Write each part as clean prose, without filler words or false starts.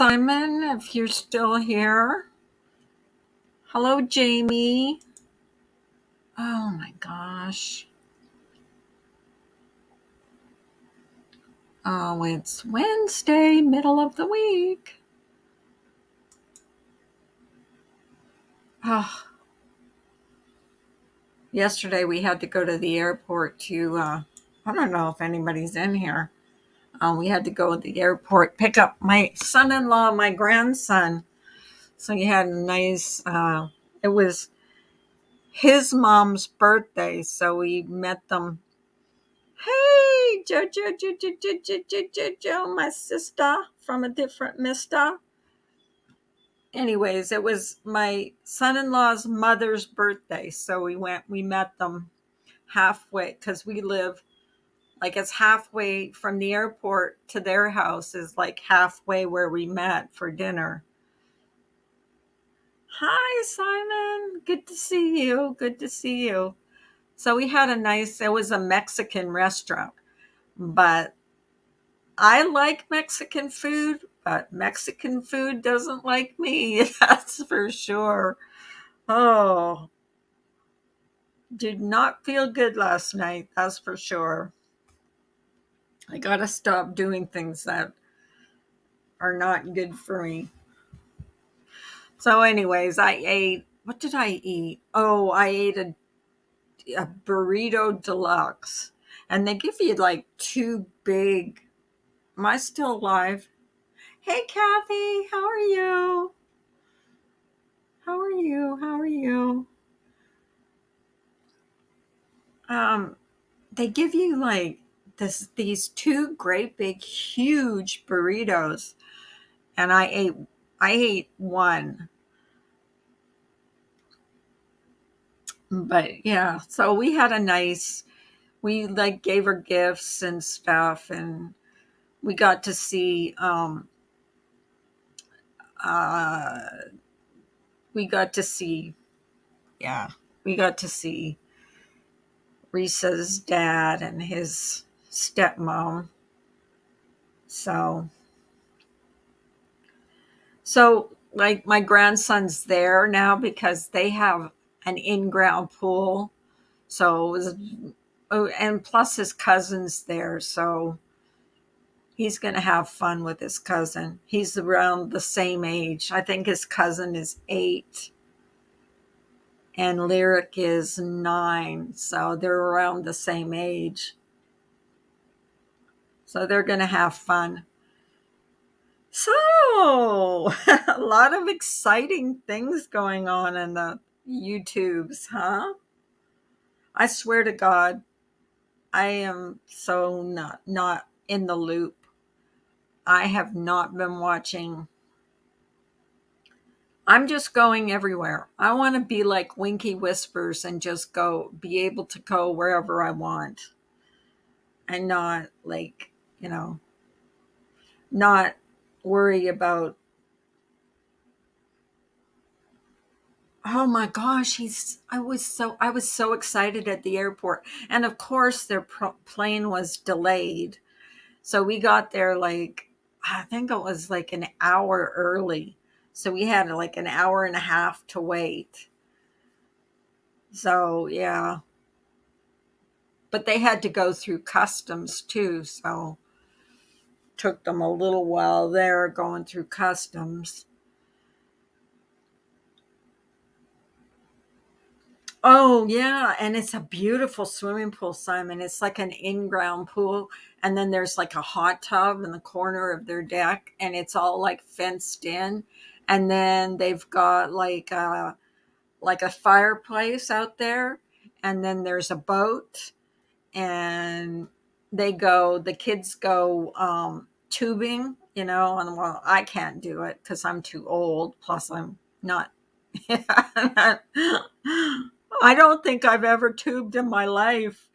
Simon, if you're still here. Hello, Jamie. Oh my gosh. Oh, it's Wednesday, middle of the week. Oh, yesterday we had to go to the airport I don't know if anybody's in here. We had to go to the airport, pick up my son in law, my grandson. So he had a it was his mom's birthday. So we met them. Hey, Joe, my sister from a different mister. Anyways, it was my son-in-law's mother's birthday. So we met them halfway because we live like it's halfway from the airport to their house is like halfway where we met for dinner. Hi, Simon. Good to see you. Good to see you. So we had it was a Mexican restaurant, but I like Mexican food, but Mexican food doesn't like me. That's for sure. Oh, did not feel good last night. That's for sure. I got to stop doing things that are not good for me. So, anyways, what did I eat? Oh, I ate a burrito deluxe. And they give you like two big. Am I still alive? Hey, Kathy, how are you? How are you? How are you? um they give you like these two great big huge burritos, and I ate one. But yeah, so we like gave her gifts and stuff, and we got to see uh we got to see yeah we got to see Risa's dad and his stepmom. So, like, my grandson's there now because they have an in-ground pool. So, oh, and plus his cousin's there. So, he's going to have fun with his cousin. He's around the same age. I think his cousin is 8 and Lyric is 9. So, they're around the same age. So, they're going to have fun. So, a lot of exciting things going on in the YouTubes, huh? I swear to God, I am so not in the loop. I have not been watching. I'm just going everywhere. I want to be like Winky Whispers and just be able to go wherever I want and not like, you know, not worry about. Oh my gosh, I was so excited at the airport. And of course their plane was delayed. So we got there like I think it was like an hour early. So we had like an hour and a half to wait. So yeah, but they had to go through customs too, so took them a little while there going through customs. Oh, yeah, and it's a beautiful swimming pool, Simon. It's like an in-ground pool, and then there's like a hot tub in the corner of their deck, and it's all like fenced in. And then they've got like a fireplace out there, and then there's a boat, and the kids go tubing, and well, I can't do it because I'm too old. Plus, I'm not I don't think I've ever tubed in my life.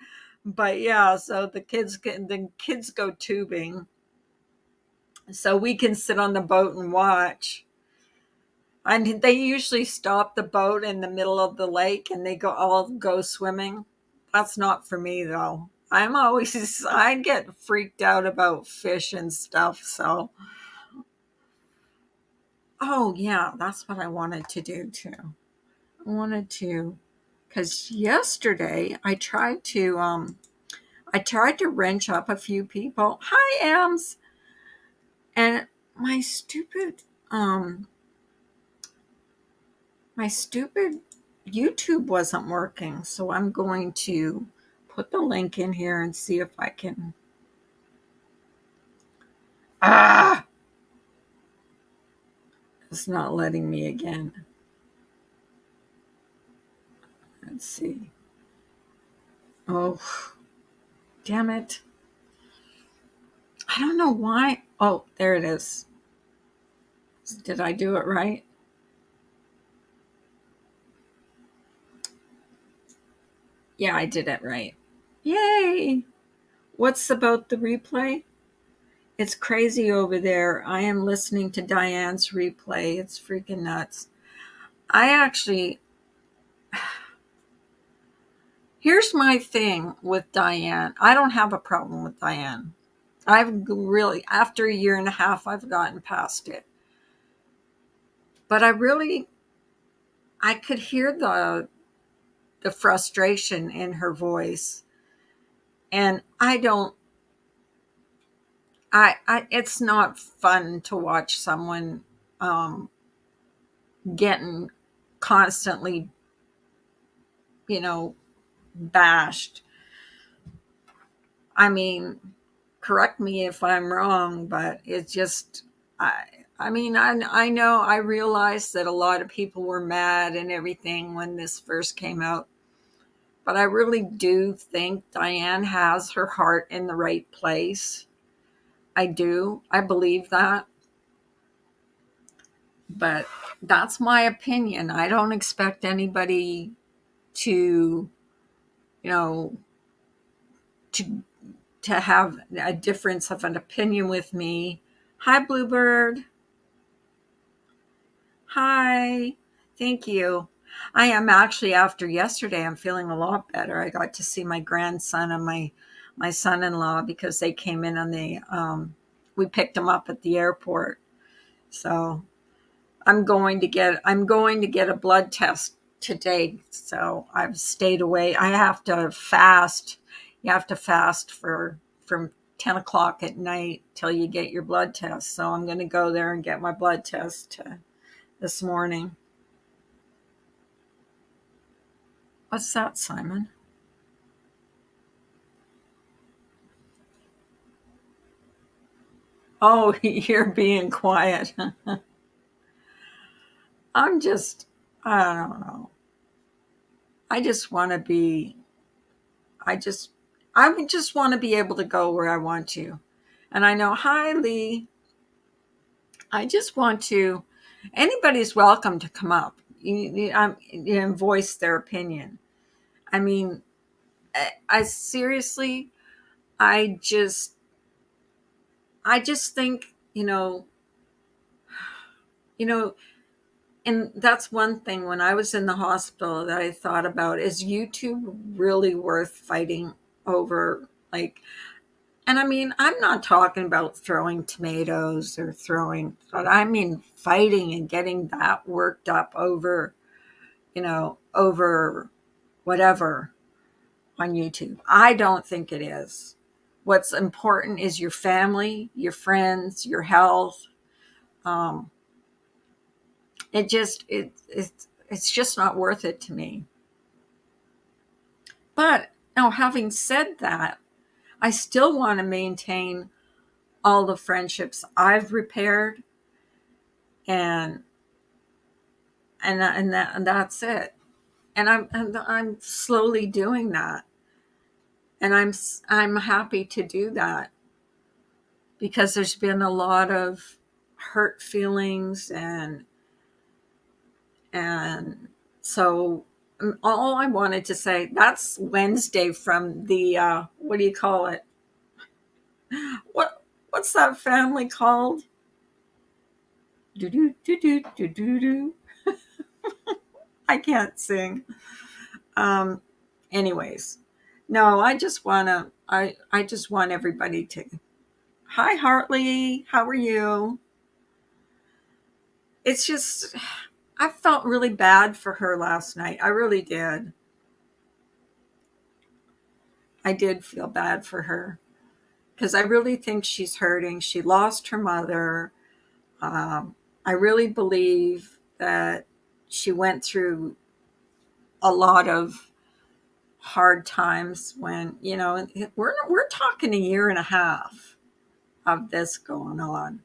But yeah, so the kids go tubing. So we can sit on the boat and watch. And they usually stop the boat in the middle of the lake and they all go swimming. That's not for me though. I get freaked out about fish and stuff, so Oh, yeah, that's what I wanted to do too. I wanted to, because yesterday I tried to wrench up a few people. Hi, Ams. And my stupid, um, my stupid YouTube wasn't working. So I'm going to put the link in here and see if I can. Ah, it's not letting me again. Let's see. Oh, damn it. I don't know why. Oh, there it is. Did I do it right? Yeah, I did it right. Yay! What's about the replay? It's crazy over there. I am listening to Diane's replay. It's freaking nuts. I actually, here's my thing with Diane. I don't have a problem with Diane. I've really, after a year and a half, I've gotten past it. But I could hear the frustration in her voice. And it's not fun to watch someone um, getting constantly, you know, bashed. I mean, correct me if I'm wrong, but it's just, I, I know, I realized that a lot of people were mad and everything when this first came out, but I really do think Diane has her heart in the right place. I do. I believe that. But that's my opinion. I don't expect anybody to, you know, to have a difference of an opinion with me. Hi, Bluebird. Hi. Thank you. I am actually, after yesterday, I'm feeling a lot better. I got to see my grandson and my son-in-law because they came in on the we picked them up at the airport. So I'm going to get a blood test today. So I've stayed away. I have to fast. You have to fast from 10 o'clock at night till you get your blood test. So I'm going to go there and get my blood test this morning. What's that, Simon? Oh, you're being quiet. I'm just, I don't know. I just want to be, I just, I would just want to be able to go where I want to. And I know, hi, Lee. I just want to, anybody's welcome to come up and voice their opinion. I mean, I seriously, I just, I just think, you know, and that's one thing when I was in the hospital that I thought about, is YouTube really worth fighting over? Like, and I mean, I'm not talking about throwing tomatoes or throwing, but I mean fighting and getting that worked up over, over whatever on YouTube. I don't think it is. What's important is your family, your friends, your health. Um, it's just not worth it to me. But now, having said that, I still want to maintain all the friendships I've repaired, and and that's it. And I'm slowly doing that, and I'm happy to do that because there's been a lot of hurt feelings, and so all I wanted to say, that's Wednesday from the what do you call it? What's that family called? Do do do do do do do. I can't sing. Um. Anyways, no, I just want everybody to. Hi, Hartley. How are you? it's just, I felt really bad for her last night. I really did. I did feel bad for her because I really think she's hurting. She lost her mother. I really believe that she went through a lot of hard times when, we're talking a year and a half of this going on.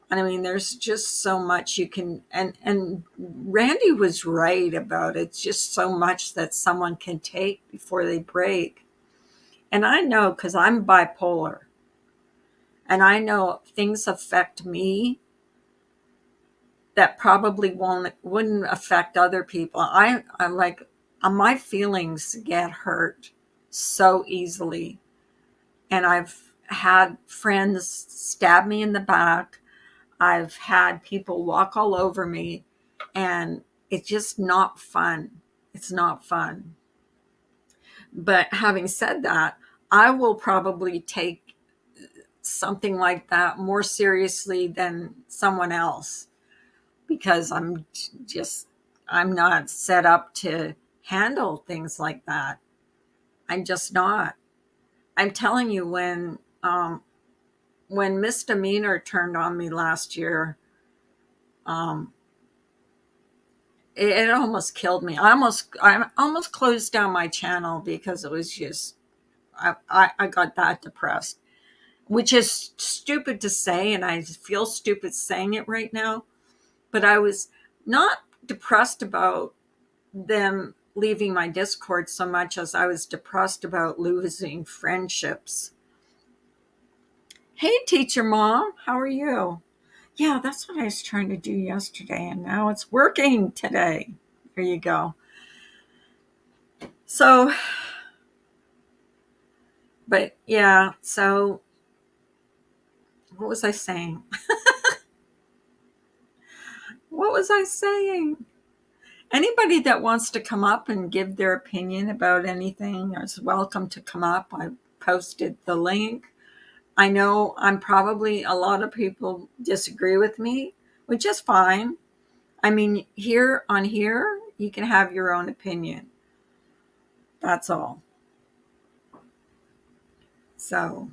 I mean, there's just so much you can, and Randy was right about it. Just so much that someone can take before they break. And I know because I'm bipolar, and I know things affect me that probably wouldn't affect other people. I like my feelings get hurt so easily, and I've had friends stab me in the back. I've had people walk all over me, and it's just not fun. It's not fun. But having said that, I will probably take something like that more seriously than someone else because just, I'm not set up to handle things like that. I'm just not. I'm telling you, when Misdemeanor turned on me last year, um, it almost killed me. I almost closed down my channel because it was just, I got that depressed, which is stupid to say, and I feel stupid saying it right now. But I was not depressed about them leaving my Discord so much as I was depressed about losing friendships. Hey, teacher mom, how are you? Yeah, that's what I was trying to do yesterday, and now it's working today. There you go. So, but yeah, so what was I saying? What was I saying? Anybody that wants to come up and give their opinion about anything is welcome to come up. I posted the link. I know I'm probably, a lot of people disagree with me, which is fine. I mean, here, you can have your own opinion. That's all. So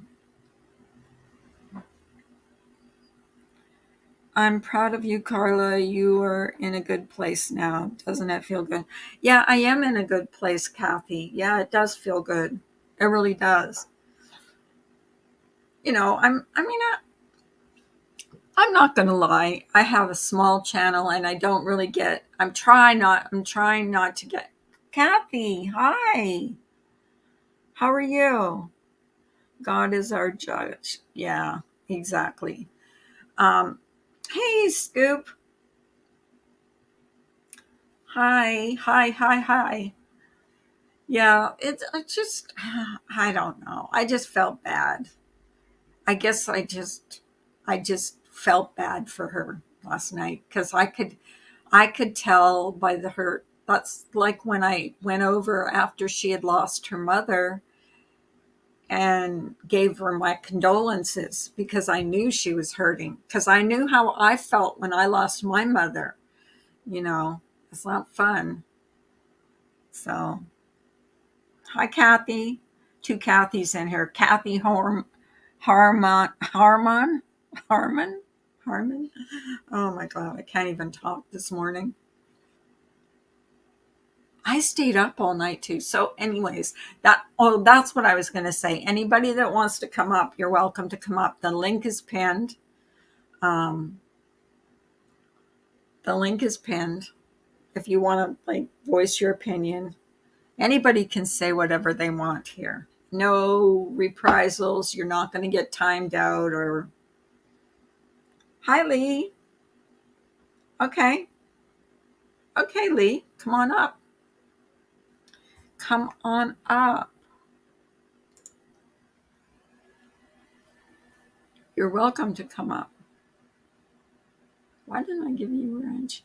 I'm proud of you, Carla. You are in a good place now. Doesn't that feel good? Yeah, I am in a good place, Kathy. Yeah, it does feel good. It really does. I'm not going to lie. I have a small channel and I don't really get, I'm trying not to get. Kathy, hi. How are you? God is our judge. Yeah, exactly. Um, hey, Scoop. Hi, hi, hi, hi. Yeah, I just, I don't know. I just felt bad. I guess I just felt bad for her last night because I could tell by the hurt. That's like when I went over after she had lost her mother and gave her my condolences because I knew she was hurting because I knew how I felt when I lost my mother. You know, it's not fun. So, hi, Kathy. Two Kathys in here. Kathy Harmon, Harmon, Harmon. Oh my God, I can't even talk this morning. I stayed up all night too. So, anyways, that's what I was going to say. Anybody that wants to come up, you're welcome to come up. The link is pinned. Um, the link is pinned. If you want to like voice your opinion, anybody can say whatever they want here. No reprisals. You're not going to get timed out or. Hi, Lee. Okay. Okay, Lee. Come on up. Come on up. You're welcome to come up. Why didn't I give you a wrench?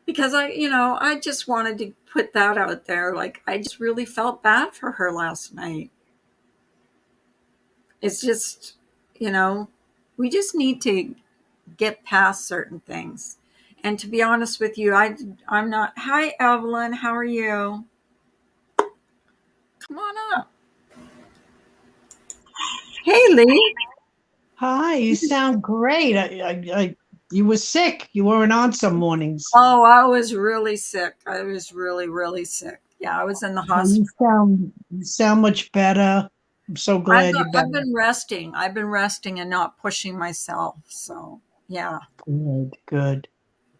Because I just wanted to put that out there. Like, I just really felt bad for her last night. It's just, you know, we just need to get past certain things. And to be honest with you, I'm not. Hi, Evelyn. How are you? Come on up. Hey, Lee. Hi, you sound great. You were sick. You weren't on some mornings. Oh, I was really sick. I was really, really sick. Yeah, I was in the Well, hospital. you sound much better. I'm so glad you're I've better. been resting. I've been resting and not pushing myself. So, yeah. Good, good.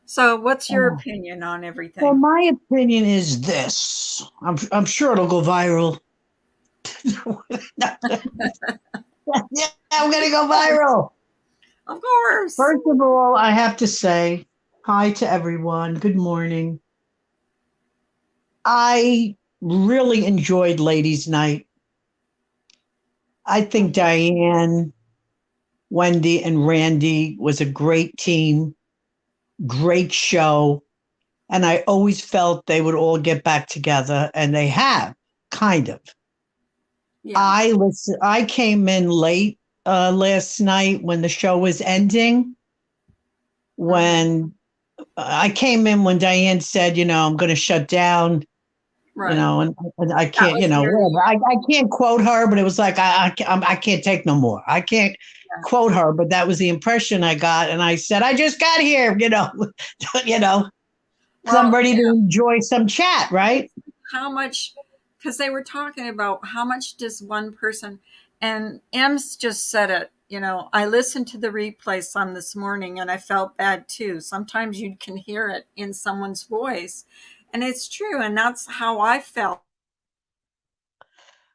So, what's your Oh. opinion on Well, everything? my opinion is this. I'm sure it'll go viral. Yeah, I'm gonna go viral. Of course. First of all, I have to say hi to everyone. Good morning. I really enjoyed Ladies' Night. I think Diane, Wendy, and Randy was a great team, great show. And I always felt they would all get back together, and they have, kind of. Yeah. I came in late last night when the show was ending. Hmm. When I came in when Diane said, I'm going to shut down, Right. and I That can't, was very, whatever. I can't quote her, but it was like I can't take no more. I can't yeah. quote her, but that was the impression I got, and I said, I just got here, you know, because I'm Well, ready to enjoy some chat, right? how much, because they were talking about how much does one person, and Ems just said it, I listened to the replay some this morning and I felt bad too. Sometimes you can hear it in someone's voice, and it's true. And that's how I felt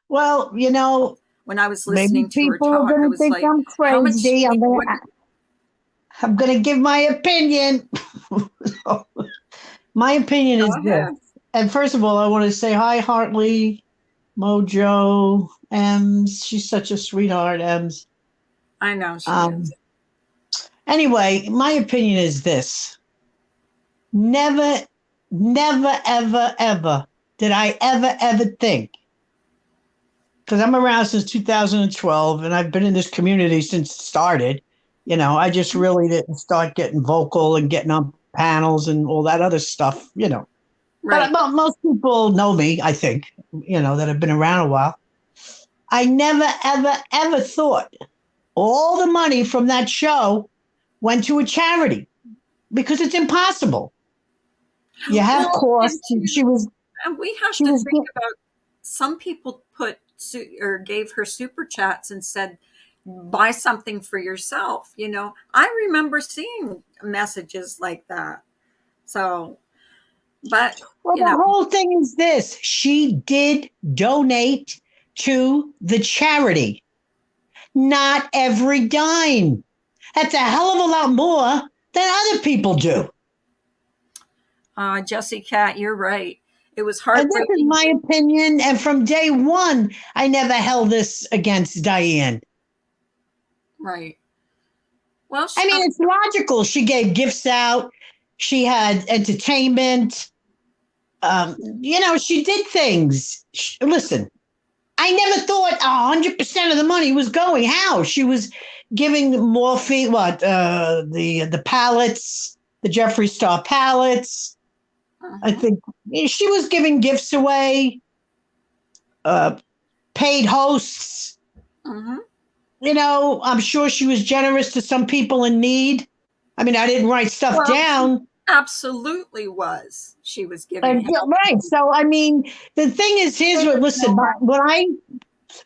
Well, when I was maybe listening to her people are talk. I going to was think like, I'm how much, crazy. what, I'm gonna give my opinion. My opinion go is this. ahead. And first of all, I want to say hi, Hartley, Mojo, Ems. She's such a sweetheart, Ems. I know she is. Um, anyway, my opinion is this. Never, never, ever, ever did I ever think, because I'm around since 2012 and I've been in this community since it started. I just really didn't start getting vocal and getting on panels and all that other stuff. But Right. most people know me, I think, that have been around a while. I never, ever, ever thought all the money from that show went to a charity because it's impossible. You have Well, costs. and and we have She to was, think about, some people put or gave her super chats and said, buy something for yourself. I remember seeing messages like that. So, but well, you know the whole thing is this. She did donate to the charity, not every dime. That's a hell of a lot more than other people do. Jesse Cat, you're right. It was And this is heartbreaking. my opinion. And from day one, I never held this against Diane. Right. Well, I mean, it's logical. She gave gifts out, she had entertainment. She did things. Listen, I never thought 100% of the money was going. How? She was giving Morphe, the pallets, the Jeffree Star pallets. I uh-huh, think she was giving gifts away, uh, paid hosts. uh-huh. I'm sure she was generous to some people in need. I mean, I didn't write stuff Well, she down. absolutely was. She was giving And yeah, help. right. So, I mean, the thing is, here's There what. was Listen, no.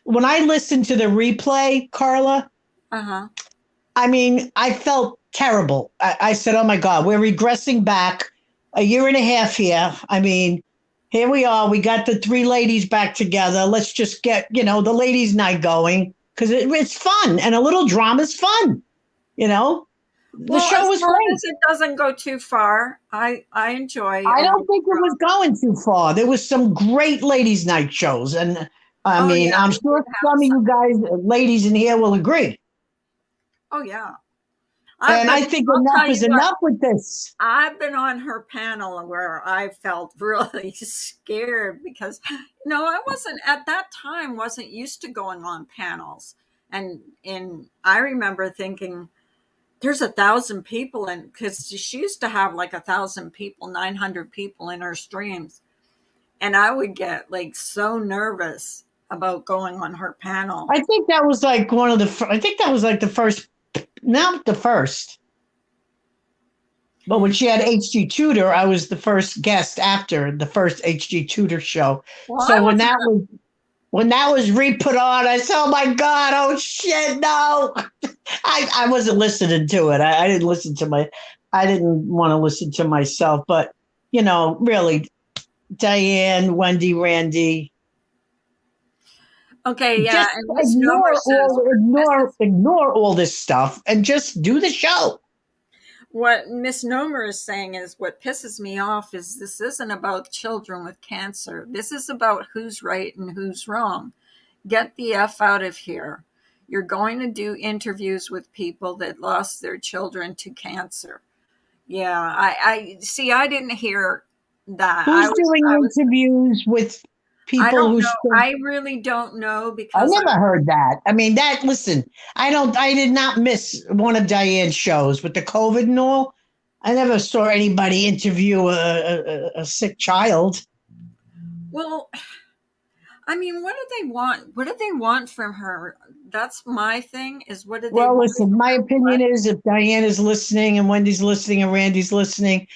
when I listened to the replay, Carla, Uh-huh. I mean, I felt terrible. I said, "Oh my God, we're regressing back a year and a half here." I mean, here we are. We got the three ladies back together. Let's just get the ladies' night going because it's fun and a little drama's fun. You know, the Well, show as was long great. as it doesn't go too far, I enjoy I a don't little think it was drama. going too far. There was some great ladies' night shows, and I Oh mean, yeah, I'm we did sure have some of some. you guys, ladies in here, will agree. Oh yeah. And But I think I'll enough tell is you what, enough with this. I've been on her panel where I felt really scared because I wasn't, at that time, wasn't used to going on panels. And I remember thinking, there's 1,000 people in, because she used to have like 1,000 people, 900 people in her streams, and I would get like so nervous about going on her panel. I think that was like one of the. I think that was like the first, not the first, but when she had HG Tudor, I was the first guest after the first HG Tudor show. Well, So when that was re-put on, I said, "Oh my God! Oh shit! No!" I wasn't listening to it. I didn't listen to my. I didn't want to listen to myself, but really, Diane, Wendy, Randy, okay, yeah, just and Miss Nomer says ignore all this stuff and just do the show. what Miss Nomer is saying is, what pisses me off is this isn't about children with cancer. This is about who's right and who's wrong. Get the F out of here. You're going to do interviews with people that lost their children to cancer. Yeah, I see. I didn't hear that. Who's doing interviews with I people don't who? know. I really don't know I because never heard that. I mean, listen, I did not miss one of Diane's shows with the COVID and all. I never saw anybody interview a sick child. well, I mean, what do they want? What do they want from her? That's my thing. Is what do they Well, want? listen, my opinion is if Diane is listening and Wendy's listening and Randy's listening,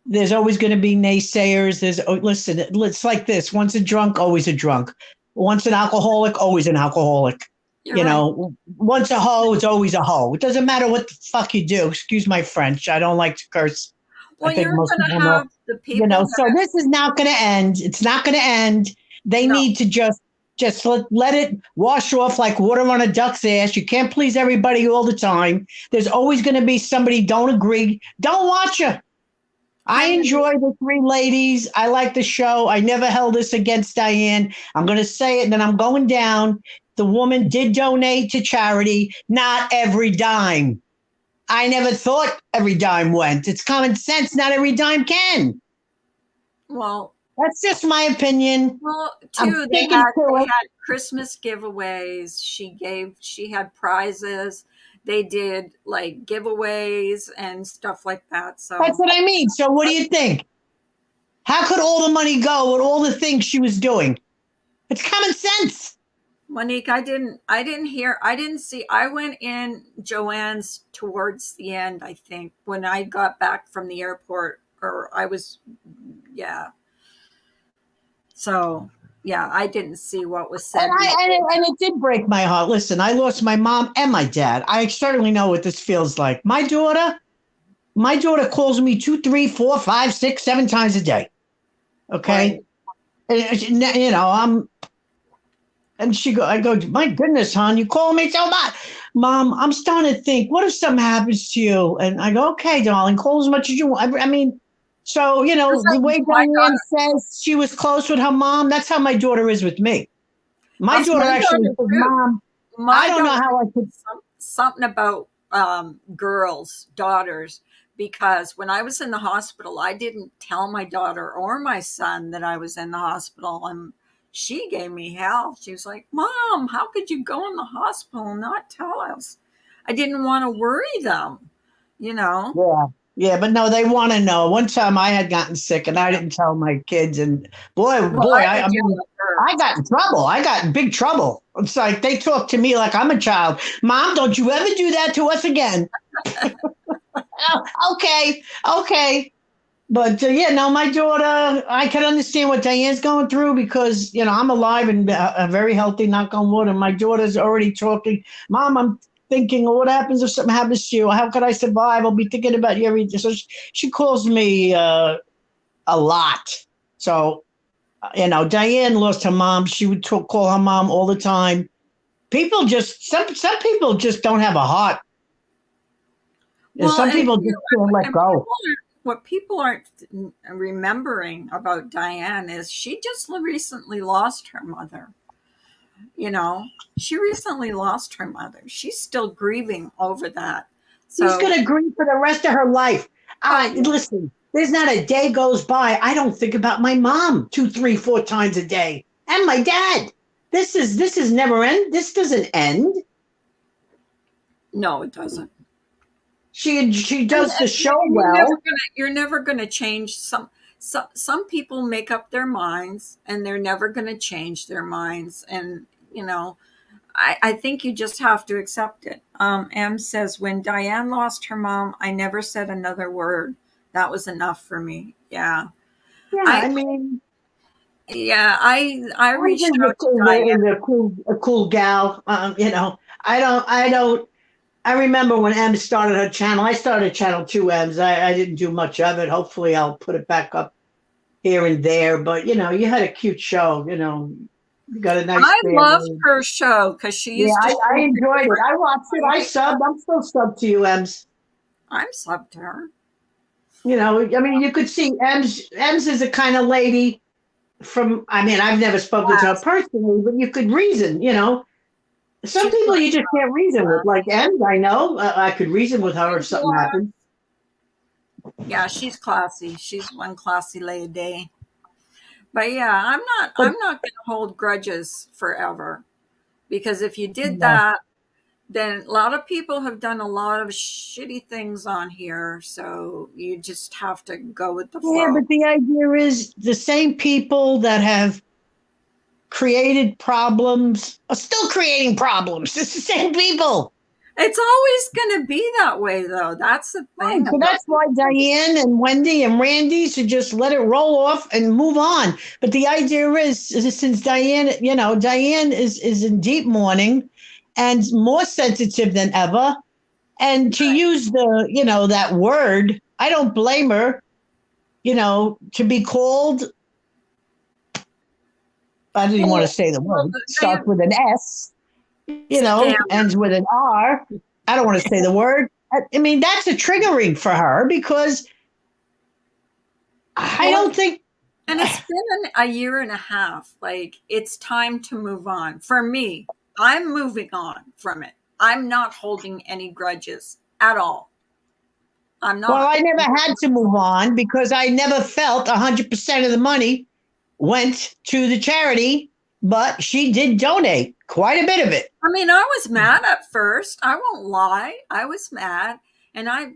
there's always going to be naysayers. Listen, it's like this. Once a drunk, always a drunk. Once an alcoholic, always an alcoholic. You're right. Once a hoe, it's always a hoe. It doesn't matter what the fuck you do. Excuse my French. I don't like to curse. Well, I think you're most going to people know. have the people. So this is not going to end. It's not going to end. They No. need to just let it wash off like water on a duck's ass. You can't please everybody all the time. There's always going to be somebody don't agree. Don't watch her. I enjoy the three ladies. I like the show. I never held this against Diane. I'm going to say it, and then I'm going down. The woman did donate to charity, not every dime. I never thought every dime went. It's common sense. Not every dime can. Well, that's just my opinion. Well, too, they had Christmas giveaways. She had prizes. They did like giveaways and stuff like that. So that's what I mean. So what do you think? How could all the money go with all the things she was doing? It's common sense. Monique, I didn't see. I went in Joanne's towards the end, I think, when I got back from the airport, yeah. So, yeah, I didn't see what was said. And it did break my heart. Listen, I lost my mom and my dad. I certainly know what this feels like. My daughter calls me 2, 3, 4, 5, 6, 7 times a day. Okay. Right. And I go, my goodness, hon, you call me so much. Mom, I'm starting to think, what if something happens to you? And I go, okay, darling, call as much as you want. I mean, so, the way Diane says she was close with her mom, that's how my daughter is with me. My daughter actually says, Mom, I don't know how I could. Something about girls, daughters, because when I was in the hospital, I didn't tell my daughter or my son that I was in the hospital. And she gave me hell. She was like, Mom, how could you go in the hospital and not tell us? I didn't want to worry them, Yeah. Yeah, but no, they want to know. One time I had gotten sick and I didn't tell my kids. And I got in trouble. I got in big trouble. It's like they talk to me like I'm a child. Mom, don't you ever do that to us again. Okay. But my daughter, I can understand what Diane's going through because, I'm alive and very healthy, knock on wood. And my daughter's already talking. Mom, I'm thinking, well, what happens if something happens to you? How could I survive? I'll be thinking about you every day. So she calls me a lot. So, Diane lost her mom. She would call her mom all the time. Some people just don't have a heart. Well, some people just can't let go. What people aren't remembering about Diane is she just recently lost her mother. She recently lost her mother. She's still grieving over that. So she's going to grieve for the rest of her life. Listen, there's not a day goes by I don't think about my mom 2, 3, 4 times a day and my dad. This is never end. This doesn't end. No, it doesn't. She And, does the show and well. you're never gonna change some people make up their minds and they're never gonna change their minds. And you know, I think you just have to accept it. M says, when Diane lost her mom, I never said another word. That was enough for me. Yeah. Yeah, I I mean, I I reached think out to Diane. a cool gal. I don't. I remember when Em started her channel. I started channel two M's. I didn't do much of it. Hopefully, I'll put it back up here and there. But you had a cute show. You got a nice I loved family. her show because she Yeah, used to I show enjoyed it. I watched it. I different. subbed. I'm still subbed to you, Ems. I'm subbed to her. I mean, you could see Ems is a kind of lady from. I mean, I've never spoken to her Yes, personally, but you could reason. Some she's people very you just can't reason with. Like classy. Ems, I know I could reason with her if something happened. Yeah, she's classy. She's one classy lady. But yeah, But I'm not going to hold grudges forever because if you did no. that, then a lot of people have done a lot of shitty things on here, so you just have to go with the Yeah, flow. but the idea is the same people that have created problems are still creating problems. It's the same people. It's always going to be that way though. That's the Right. thing So about that's why Diane and Wendy and Randy should just let it roll off and move on. But the idea is since Diane is in deep mourning and more sensitive than ever. And to use that word, I don't blame her, to be called, I didn't want to well, say the well word, they starts with an S, scam. ends with an R. I don't want to say the word. I mean, that's a triggering for her because I Well, don't think. and it's been a year and a half. Like, it's time to move on. For me, I'm moving on from it. I'm not holding any grudges at all. I'm Well, not. I never had to move on because I never felt 100% of the money went to the charity, but she did donate quite a bit of it. I mean, I was mad at first. I won't lie. I was mad. And I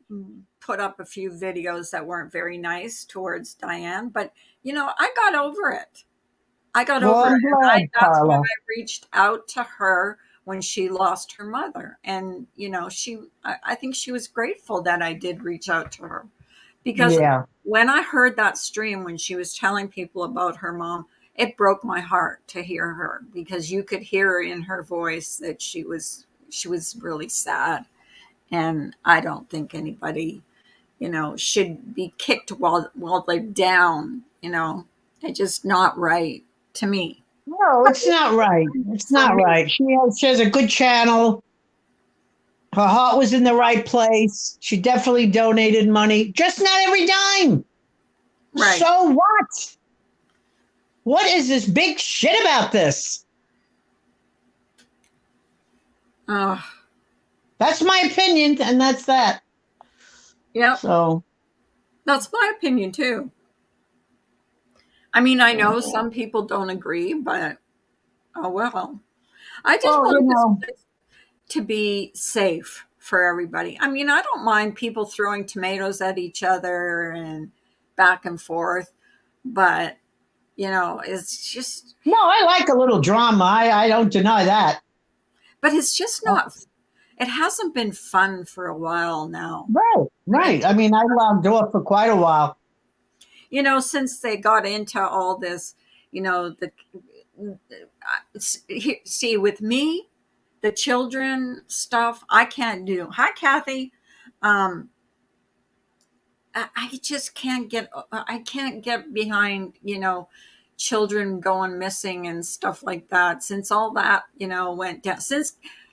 put up a few videos that weren't very nice towards Diane, but I got over it. I got Well, over it. I'm And glad, that's when Carla. I reached out to her when she lost her mother. And, I think she was grateful that I did reach out to her because Yeah. when I heard that stream, when she was telling people about her mom, it broke my heart to hear her because you could hear in her voice that she was really sad. And I don't think anybody, should be kicked while they're down. It's just not right to me. No, it's not right. It's For not me, right. She has a good channel. Her heart was in the right place. She definitely donated money, just not every dime. right? So what? What is this big shit about this? Oh, That's my opinion, and that's that. yep. So, That's my opinion too. I mean, I know some people don't agree, but oh well. I just well, want this place to be safe for everybody. I mean, I don't mind people throwing tomatoes at each other and back and forth, but it's just, no, I like a little drama. I don't deny that. but it's just not. It hasn't been fun for a while now. Right, Like right. I mean, I logged off for quite a while. since they got into all this, the see with me, the children stuff, I can't do. Hi, Kathy. Um, I just can't get. I can't get behind. Children going missing and stuff like that. Since all that went down.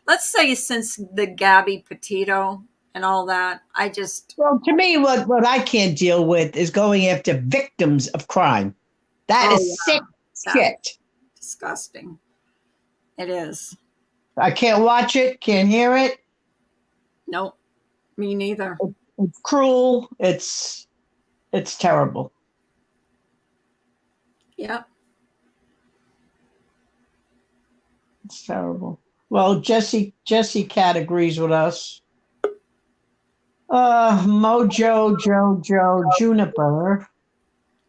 Let's say since the Gabby Petito and all that, I just. Well, to me, what I can't deal with is going after victims of crime. That Oh is sick yeah, that's shit. disgusting. It is. I can't watch it, can't hear it. Nope. Me neither. It's cruel. It's terrible. Yep. It's terrible. Well, Jesse Cat agrees with us. Mojo, Jojo, Juniper.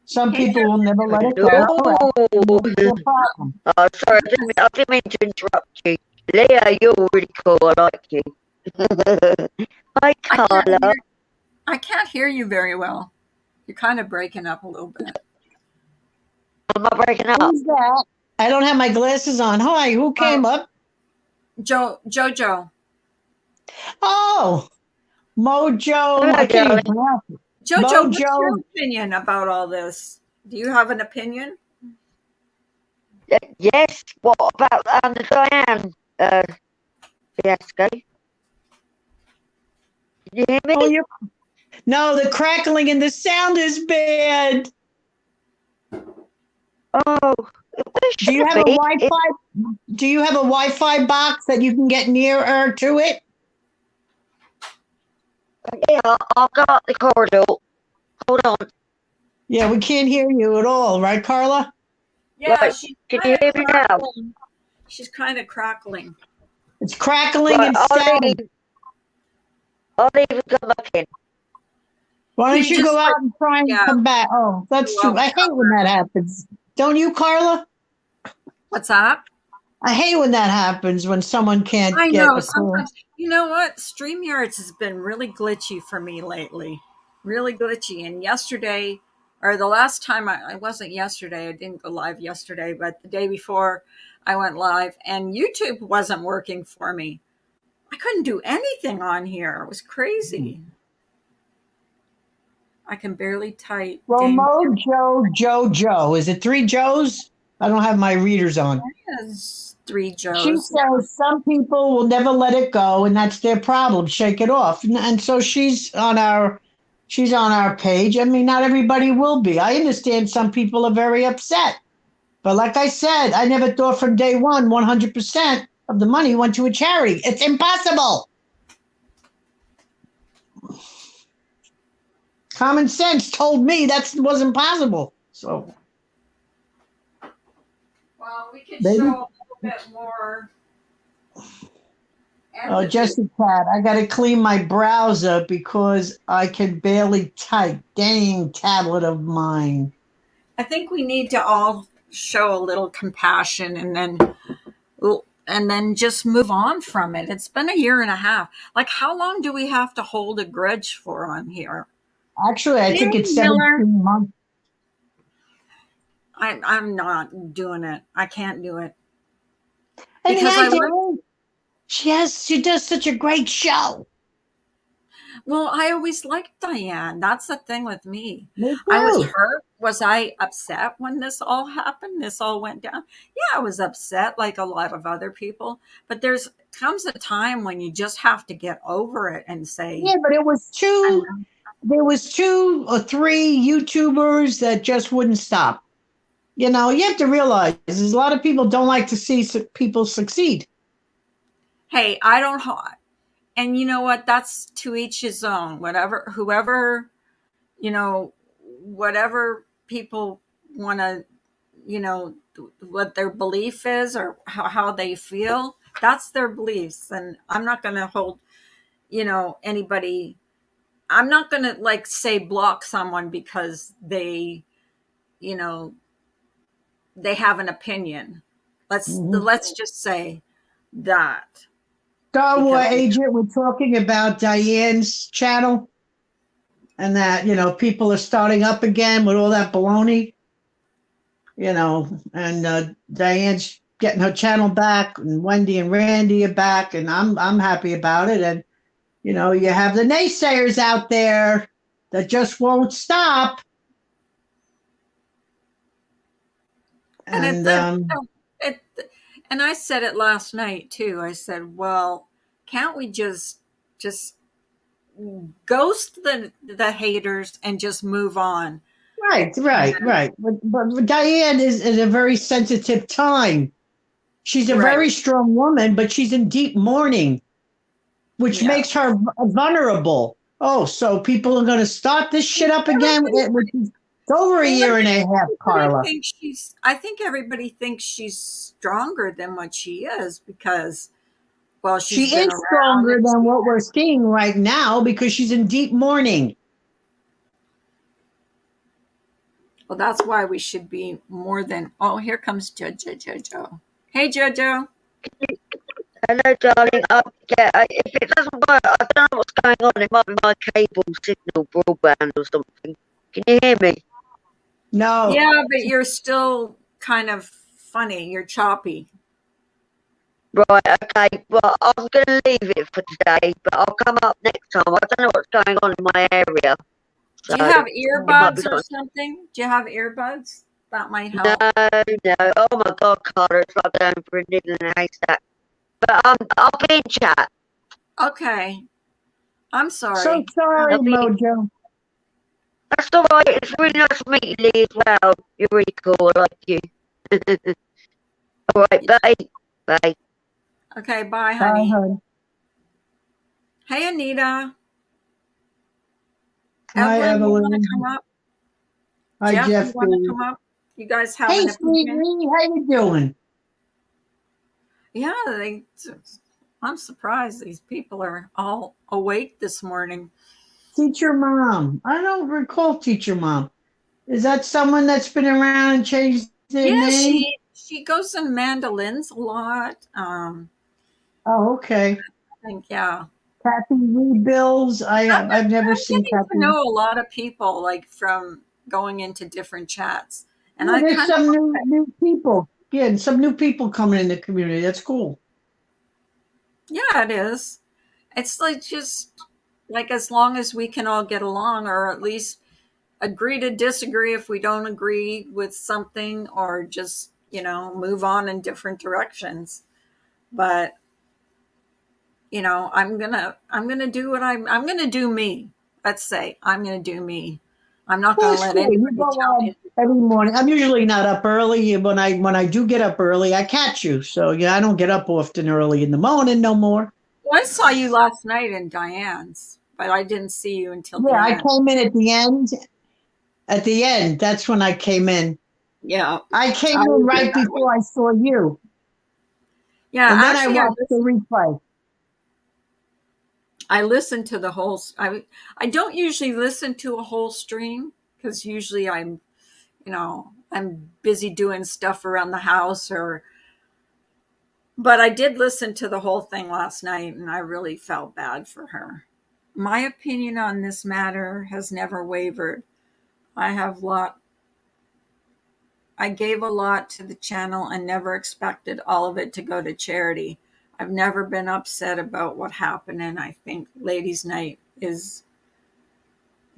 Some Hey people there. will never let it go. Correct. No. And that's their problem. Oh, sorry, I didn't mean to interrupt you. Leah, you're really cool. I like you. Hi, I can't Carla. hear I can't hear you very well. You're kind of breaking up a little bit. Am I breaking up? Who's that? I don't have my glasses on. Hi, who Oh, came up? Jojo. Oh, Mojo. I Hello, can't even darling. pronounce it. Jojo, what's your Mojo. opinion about all this? Do you have an opinion? Yes, what about the Diane fiasco? Did you hear Oh, me? you. No, the crackling and the sound is bad. Oh, it Do you should have a be. Wi-Fi? Do you have a Wi-Fi box that you can get nearer to it? Yeah, I'll go up the corridor. Hold on. Yeah, we can't hear you at all, right, Carla? Yeah, Right, she's can kind you of hear me now? crackling. She's kind of crackling. It's crackling Right, and sound. I'll even go back in. Why Can don't you you go just out and try and yeah, come back? Oh, that's go too. out I and hate come when that back? happens. Don't you, Carla? What's that? I hate when that happens when someone can't I get know. a call. Sometimes, you know what? StreamYards has been really glitchy for me lately. Really glitchy. And yesterday, or the last time I wasn't yesterday, I didn't go live yesterday, but the day before I went live, and YouTube wasn't working for me. I couldn't do anything on here. It was crazy. I can barely type. Well, Game Joe. Is it three Joes? I don't have my readers on. has three She Joes. says some people will never let it go, and that's their problem. Shake it off, and so she's on our page. I mean, not everybody will be. I understand some people are very upset, but like I said, I never thought from day one, 100% of the money went to a charity. It's impossible. Common sense told me that wasn't possible. So Well, we could show maybe. a little bit more Oh, empathy. Jesse Cat, I got to clean my browser because I can barely type. Dang tablet of mine. I think we need to all show a little compassion and then just move on from it. It's been a year and a half. Like, how long do we have to hold a grudge for on here? Actually, I think Mary it's Miller, 17 months. I'm not doing it. I can't do it And the because I idea like. is she does such a great show. Well, I always liked Diane. That's the thing with me. Me I was too. hurt. Was I upset when this all happened? This all went down? Yeah, I was upset like a lot of other people. But there's comes a time when you just have to get over it and say, Yeah, but it was I'm two, there was two or three YouTubers that just wouldn't stop. You know, you have to realize there's a lot of people don't like to see people succeed. hey, I don't, and you know what? That's to each his own. Whatever, whoever, you know, whatever people want to, you know, what their belief is or how they feel, that's their beliefs. And I'm not going to hold, anybody, I'm not going to like say block someone because you know, they have an opinion. Mhm. Let's just say that Star because Wars agent, we're talking about Diane's channel and that, people are starting up again with all that baloney, and Diane's getting her channel back and Wendy and Randy are back and I'm happy about it. And, you have the naysayers out there that just won't stop. and And it and I said it last night too. I said, "Well, can't we just ghost the haters and just move on?" right, And right, right. But Diane is in a very sensitive time. She's a right, very strong woman, but she's in deep mourning, which yeah. makes her vulnerable. Oh, so people are going to start this shit up again, which is it's over a Well, year and a half, everybody Carla. thinks she's. I think everybody thinks she's stronger than what she is because Well, She she's been is around. stronger than what we're seeing right now because she's in deep mourning. Well, that's why we should be more than. Oh, here comes Jojo. Hey, Jojo. Hello, darling. Yeah, if it doesn't work, I don't know what's going on. It might be my cable signal broadband or something. Can you hear me? No. Yeah, but you're still kind of funny. You're choppy. Right, okay. Well, I'm going to leave it for today, but I'll come up next time. I don't know what's going on in my area. So Do you have it might be earbuds or something. something? Do you have earbuds? That might No, help. no. Oh my God, Carter, it's like going for a needle in a haystack. But I'll be in chat. Okay. I'm So sorry. sorry, I'll be, Mojo. that's all right. It's really nice to meet you, Lee, as well. You're really cool. I like you. All right, bye. Bye. Okay, bye, Bye, honey. honey. Hey, Anita. Hi, Evelyn, you want to Evelyn. come up? Hi, Jeff, you Jeff. want to come up? You guys have Hey, an opinion? sweetie. How you doing? Yeah, I'm surprised these people are all awake this morning. Teacher Mom. I don't recall Teacher Mom. Is that someone that's been around and changed their Yeah, name? she goes in mandolins a lot. Oh, okay. I think yeah. Kathy Rebills. I've never I'm seen getting to Kathy. know a lot of people like from going into different chats, and Yeah, I there's kind of some new people. Yeah, and some new people coming in the community. That's cool. yeah, it is. It's like just like as long as we can all get along, or at least agree to disagree if we don't agree with something, or just move on in different directions. But I'm gonna do what I'm gonna do me. Let's say I'm gonna do me. I'm not Well, gonna it's let cool. You anybody go tell on me. every morning. I'm usually not up early. When I do get up early, I catch you. So yeah, I don't get up often early in the morning no more. Well, I saw you last night in Diane's, but I didn't see you until Yeah, the I end. came in at the end. At the end, that's when I came in. Yeah, I came I in would do it right that way. before I saw you, Yeah, and then I actually, watched the replay. I listened to the whole. I don't usually listen to a whole stream because usually I'm busy doing stuff around the house, but I did listen to the whole thing last night, and I really felt bad for her. My opinion on this matter has never wavered. I have lot I gave a lot to the channel and never expected all of it to go to charity. I've never been upset about what happened, and I think Ladies' Night is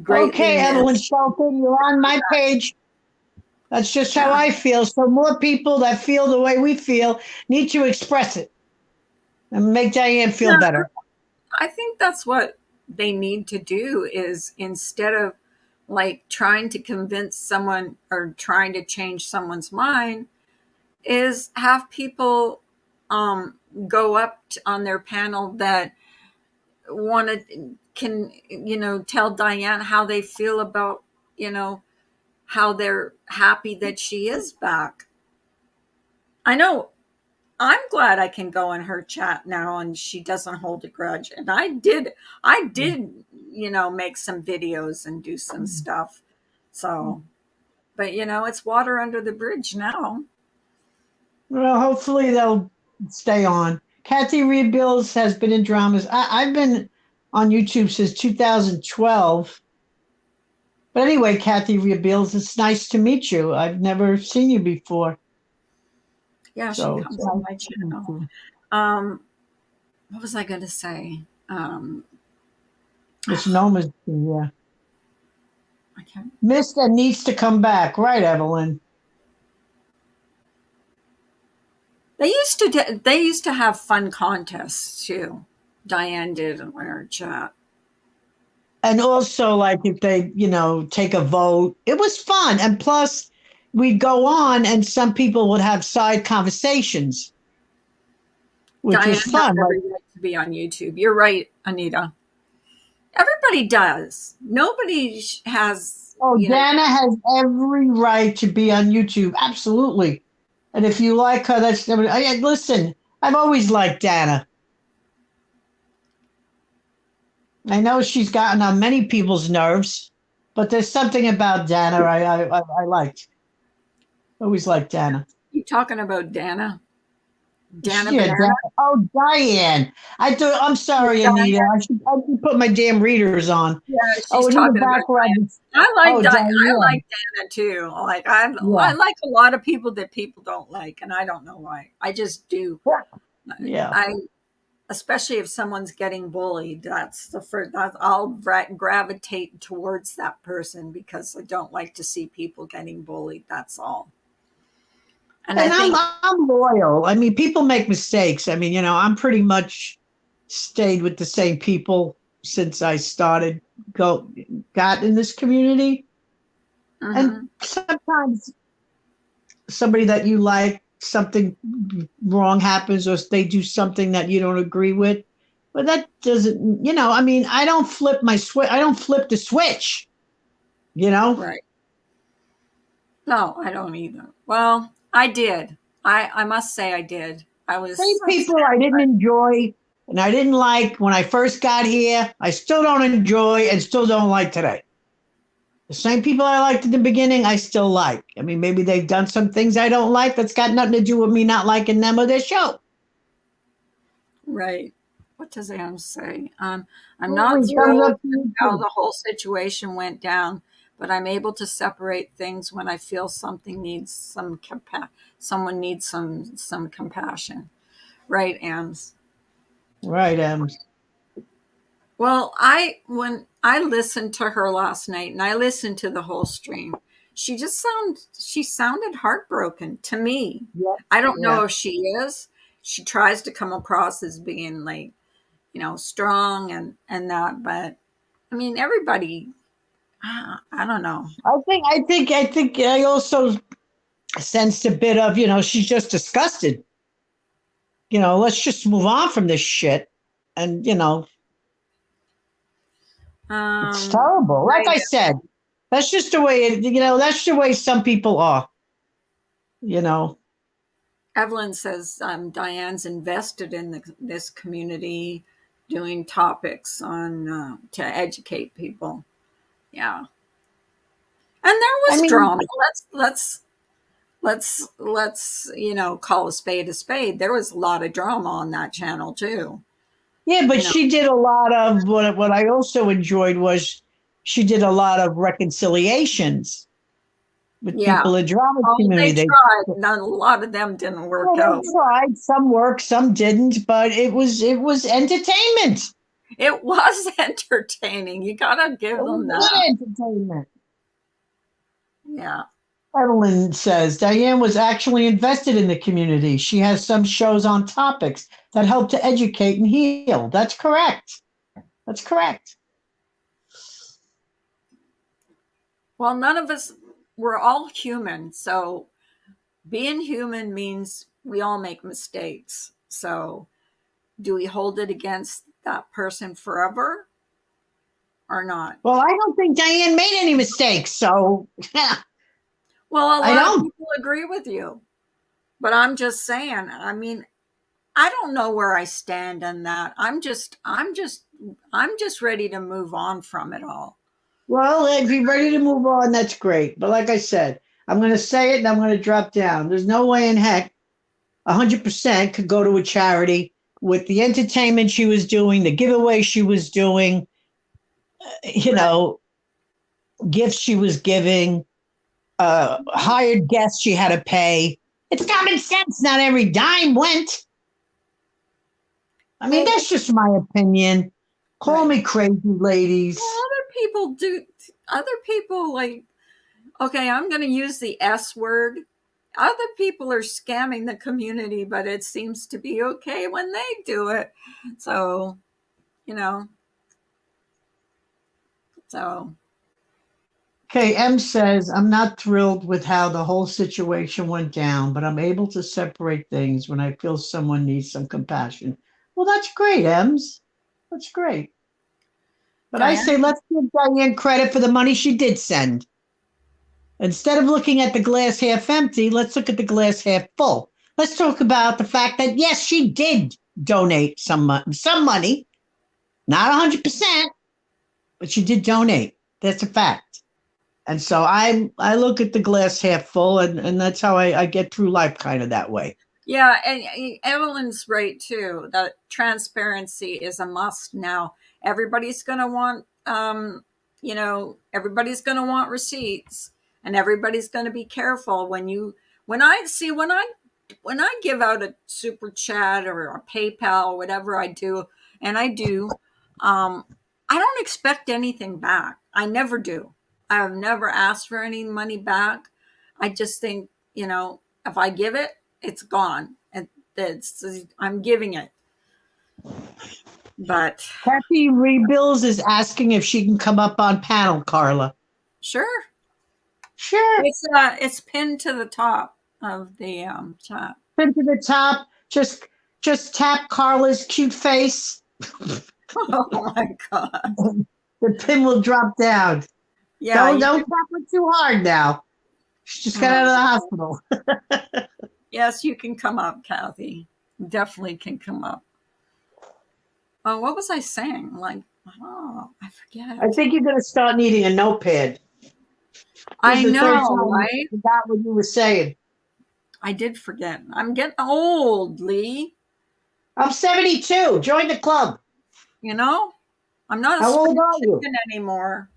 greatly Okay, Evelyn missed. Shelton, you're on my page. That's just how Yeah. I feel. So more people that feel the way we feel need to express it and make Diane feel Yeah, better. I think that's what they need to do is instead of like trying to convince someone or trying to change someone's mind, is have people go up on their panel that want to can tell Diane how they feel about you know how they're happy that she is back. I know I'm glad I can go in her chat now and she doesn't hold a grudge. And I did make some videos and do some stuff. So, but it's water under the bridge now. Well, hopefully they'll stay on. Kathy Rebills has been in dramas. I've been on YouTube since 2012. But anyway, Kathy Rebills, it's nice to meet you. I've never seen you before. Yeah, she So it's comes on nice my to meet channel. you. Um, what was I going to say? Miss Noma's, yeah. I can't. Missed and needs to come back. Right, Evelyn? They used to have fun contests too. Diane did in our chat. And also, like, if they, take a vote, it was fun. And plus, we'd go on and some people would have side conversations, which Diane was has fun. Like, every right to be on YouTube. You're right, Anita. Everybody does. Nobody has, oh, Dana has every right to be on YouTube. Absolutely. And if you like her, listen, I've always liked Dana. I know she's gotten on many people's nerves, but there's something about Dana I liked. Always liked Dana. You talking about Dana? Dana Yeah, Banana? oh, Diane. I'm sorry, Diane. Anita. I should put my damn readers on. Yeah, Oh, she's and in the talking about Diana. background. Oh, I Diane. like Dana too. Like I Yeah. like a lot of people that people don't like, and I don't know why. I just do. Yeah. I especially if someone's getting bullied. That's the first. I'll gravitate towards that person because I don't like to see people getting bullied. That's all. And I And think I'm loyal. I mean, people make mistakes. I mean, I'm pretty much stayed with the same people since I started got in this community. And sometimes somebody that you like, something wrong happens, or they do something that you don't agree with. But that doesn't, I mean, I don't flip my switch. I don't flip the switch, right. No, I don't either. Well, I did. I must say I did. I was Same people upset, I didn't but enjoy and I didn't like when I first got here. I still don't enjoy and still don't like today. The same people I liked at the beginning, I still like. I mean, maybe they've done some things I don't like. That's got nothing to do with me not liking them or their show. right. What does Anne say? I'm Well, not thumbs thrilled up to with you how too. the whole situation went down, but I'm able to separate things when I feel someone needs some compassion. Right, Anne's. Right, Well, when I listened to her last night and I listened to the whole stream, she sounded heartbroken to me. yeah, I don't yeah. know if she is. She tries to come across as being like, strong and that, but I mean everybody I don't know. I think I also sensed a bit of, she's just disgusted. Let's just move on from this shit. And, it's terrible. Like Right. I said, that's just the way that's the way some people are, you know. Evelyn says Diane's invested in this community doing topics on to educate people. Yeah. And there I was mean, drama. Let's call a spade a spade. There was a lot of drama on that channel too. yeah, but You know, she did a lot of what I also enjoyed was she did a lot of reconciliations with yeah. people in the drama Oh, community. they tried. None, a lot of them didn't work out. They tried. Some worked, some didn't, but it was entertainment. It was entertaining. You gotta give It was them that. good entertainment. Yeah. Evelyn says Diane was actually invested in the community. She has some shows on topics that help to educate and heal. That's correct. That's correct. Well, none of us, we're all human. So being human means we all make mistakes. So do we hold it against that person forever or not? Well, I don't think Diane made any mistakes, so Well, a I lot of don't. people agree with you, but I'm just saying, I mean, I don't know where I stand on that. I'm just ready to move on from it all. Well, if you're ready to move on, that's great. But like I said, I'm going to say it and I'm going to drop down. There's no way in heck 100% could go to a charity with the entertainment she was doing, the giveaway she was doing, you Right. know, gifts she was giving, hired guests she had to pay. It's common sense. Not every dime went. I mean, Well, that's just my opinion. Call right. me crazy, ladies. Well, other people like, okay, I'm going to use the S word. Other people are scamming the community, but it seems to be okay when they do it. So, you know, so Okay, M says, I'm not thrilled with how the whole situation went down, but I'm able to separate things when I feel someone needs some compassion. Well, that's great, Ems. That's great. But I Diane, say let's give Diane credit for the money she did send. Instead of looking at the glass half empty, let's look at the glass half full. Let's talk about the fact that, yes, she did donate some money, not 100%. but she did donate. That's a fact. And so I look at the glass half full, and that's how I get through life, kind of that way. Yeah, and Evelyn's right too. That transparency is a must now. Everybody's going to want, everybody's going to want receipts, and everybody's going to be careful when I give out a super chat or a PayPal or whatever I do, and I do, I don't expect anything back. I never do. I've never asked for any money back. I just think, if I give it, it's gone. And I'm giving it. But Kathy Rebills is asking if she can come up on panel, Carla. sure, Sure. it's pinned to the top of the chat. Pin to the top. Just tap Carla's cute face. Oh my god! The pin will drop down. Yeah, Don't tap it too hard now. She just got out of the hospital. yes, you can come up, Kathy. Definitely can come up. Oh, what was I saying? I forget. I think you're going to start needing a notepad. I This is the third know, time right? I forgot what you were saying. I did forget. I'm getting old, Lee. I'm 72. Join the club. I'm not a How old spring are you? chicken anymore.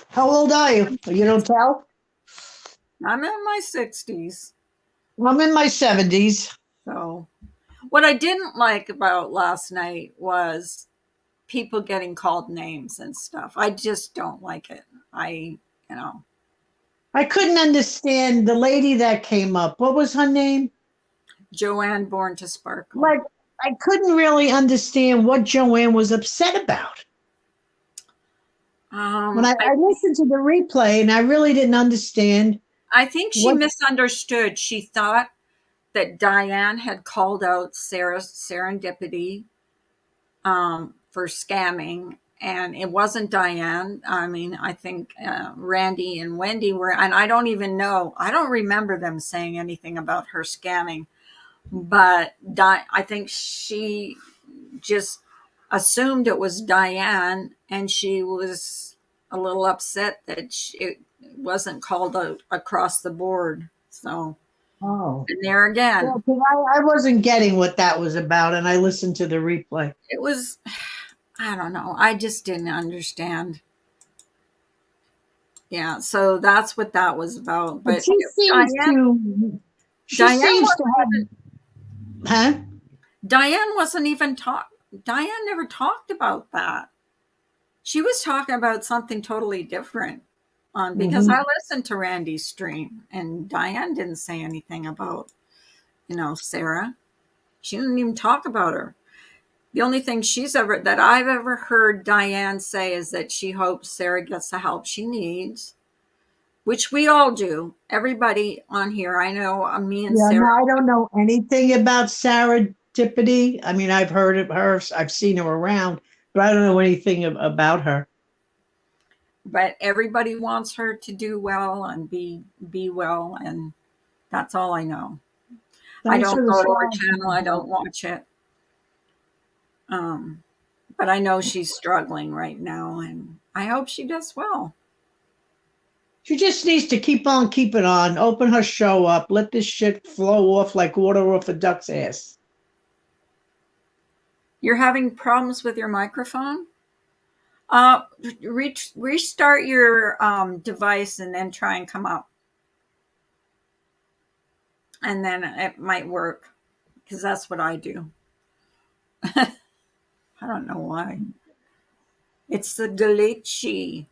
How old are you? You don't tell? I'm in my 60s. I'm in my 70s. So, what I didn't like about last night was people getting called names and stuff. I just don't like it. I couldn't understand the lady that came up. What was her name? Joanne Born to Sparkle. Like, I couldn't really understand what Joanne was upset about. When I listened to the replay, and I really didn't understand. I think she misunderstood. She thought that Diane had called out Sarah's Serendipity for scamming, and it wasn't Diane. I mean, I think Randy and Wendy were, and I don't even know. I don't remember them saying anything about her scamming, but I think she just assumed it was Diane, and she was a little upset that it wasn't called out across the board. So, and there again, I wasn't getting what that was about, and I listened to the replay. it was, I don't know. I just didn't understand. Yeah, so that's what that was about. But she seems Diane, to have. Huh? Diane wasn't even Diane never talked about that. She was talking about something totally different. Because I listened to Randy's stream, and Diane didn't say anything about, Sarah. She didn't even talk about her. The only thing that I've ever heard Diane say is that she hopes Sarah gets the help she needs, which we all do. Everybody on here, I know, me and Sarah. No, I don't know anything about Sarah Tippity. I mean, I've heard of her, I've seen her around, but I don't know anything about her. But everybody wants her to do well and be well, and that's all I know. I don't go to her channel. I don't watch it. But I know she's struggling right now, and I hope she does well. She just needs to keep on keeping on, open her show up, let this shit flow off like water off a duck's ass. You're having problems with your microphone? Restart your device and then try and come up. And then it might work, because that's what I do. I don't know why. It's the glitchy.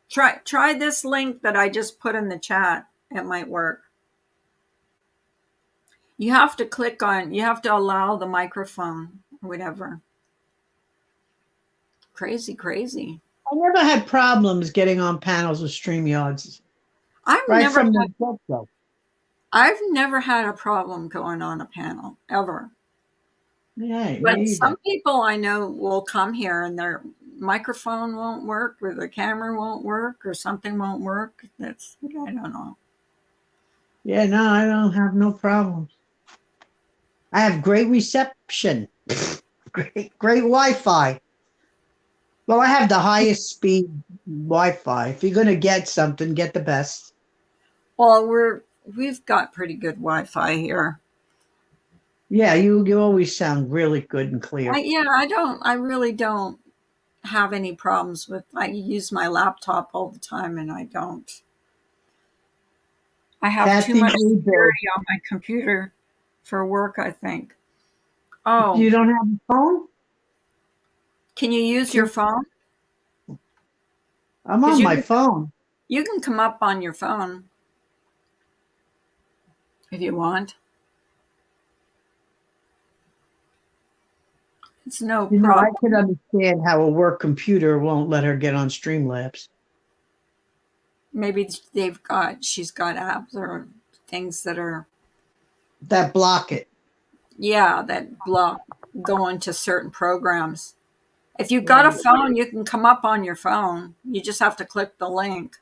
Try this link that I just put in the chat. It might work. You have to allow the microphone or whatever. Crazy. I never had problems getting on panels with StreamYards. I've never had a problem going on a panel, ever. Yeah, but some people I know will come here and their microphone won't work, or the camera won't work, or something won't work. I don't know. Yeah, no, I don't have no problems. I have great reception, great Wi-Fi. Well, I have the highest speed Wi-Fi. If you're gonna get something, get the best. Well, we've got pretty good Wi-Fi here. Yeah, you always sound really good and clear. I really don't have any problems with. I use my laptop all the time, and I have too Kathy much Woodbury, security on my computer for work, I think. Oh, you don't have a phone? can you use your Can- phone? I'm Because on my phone. you can come up on your phone if you want. It's no You know, I problem. can understand how a work computer won't let her get on Streamlabs. Maybe she's got apps or things that are, That block it. yeah, that block go into certain programs. If you've got a Right. phone, you can come up on your phone. You just have to click the link.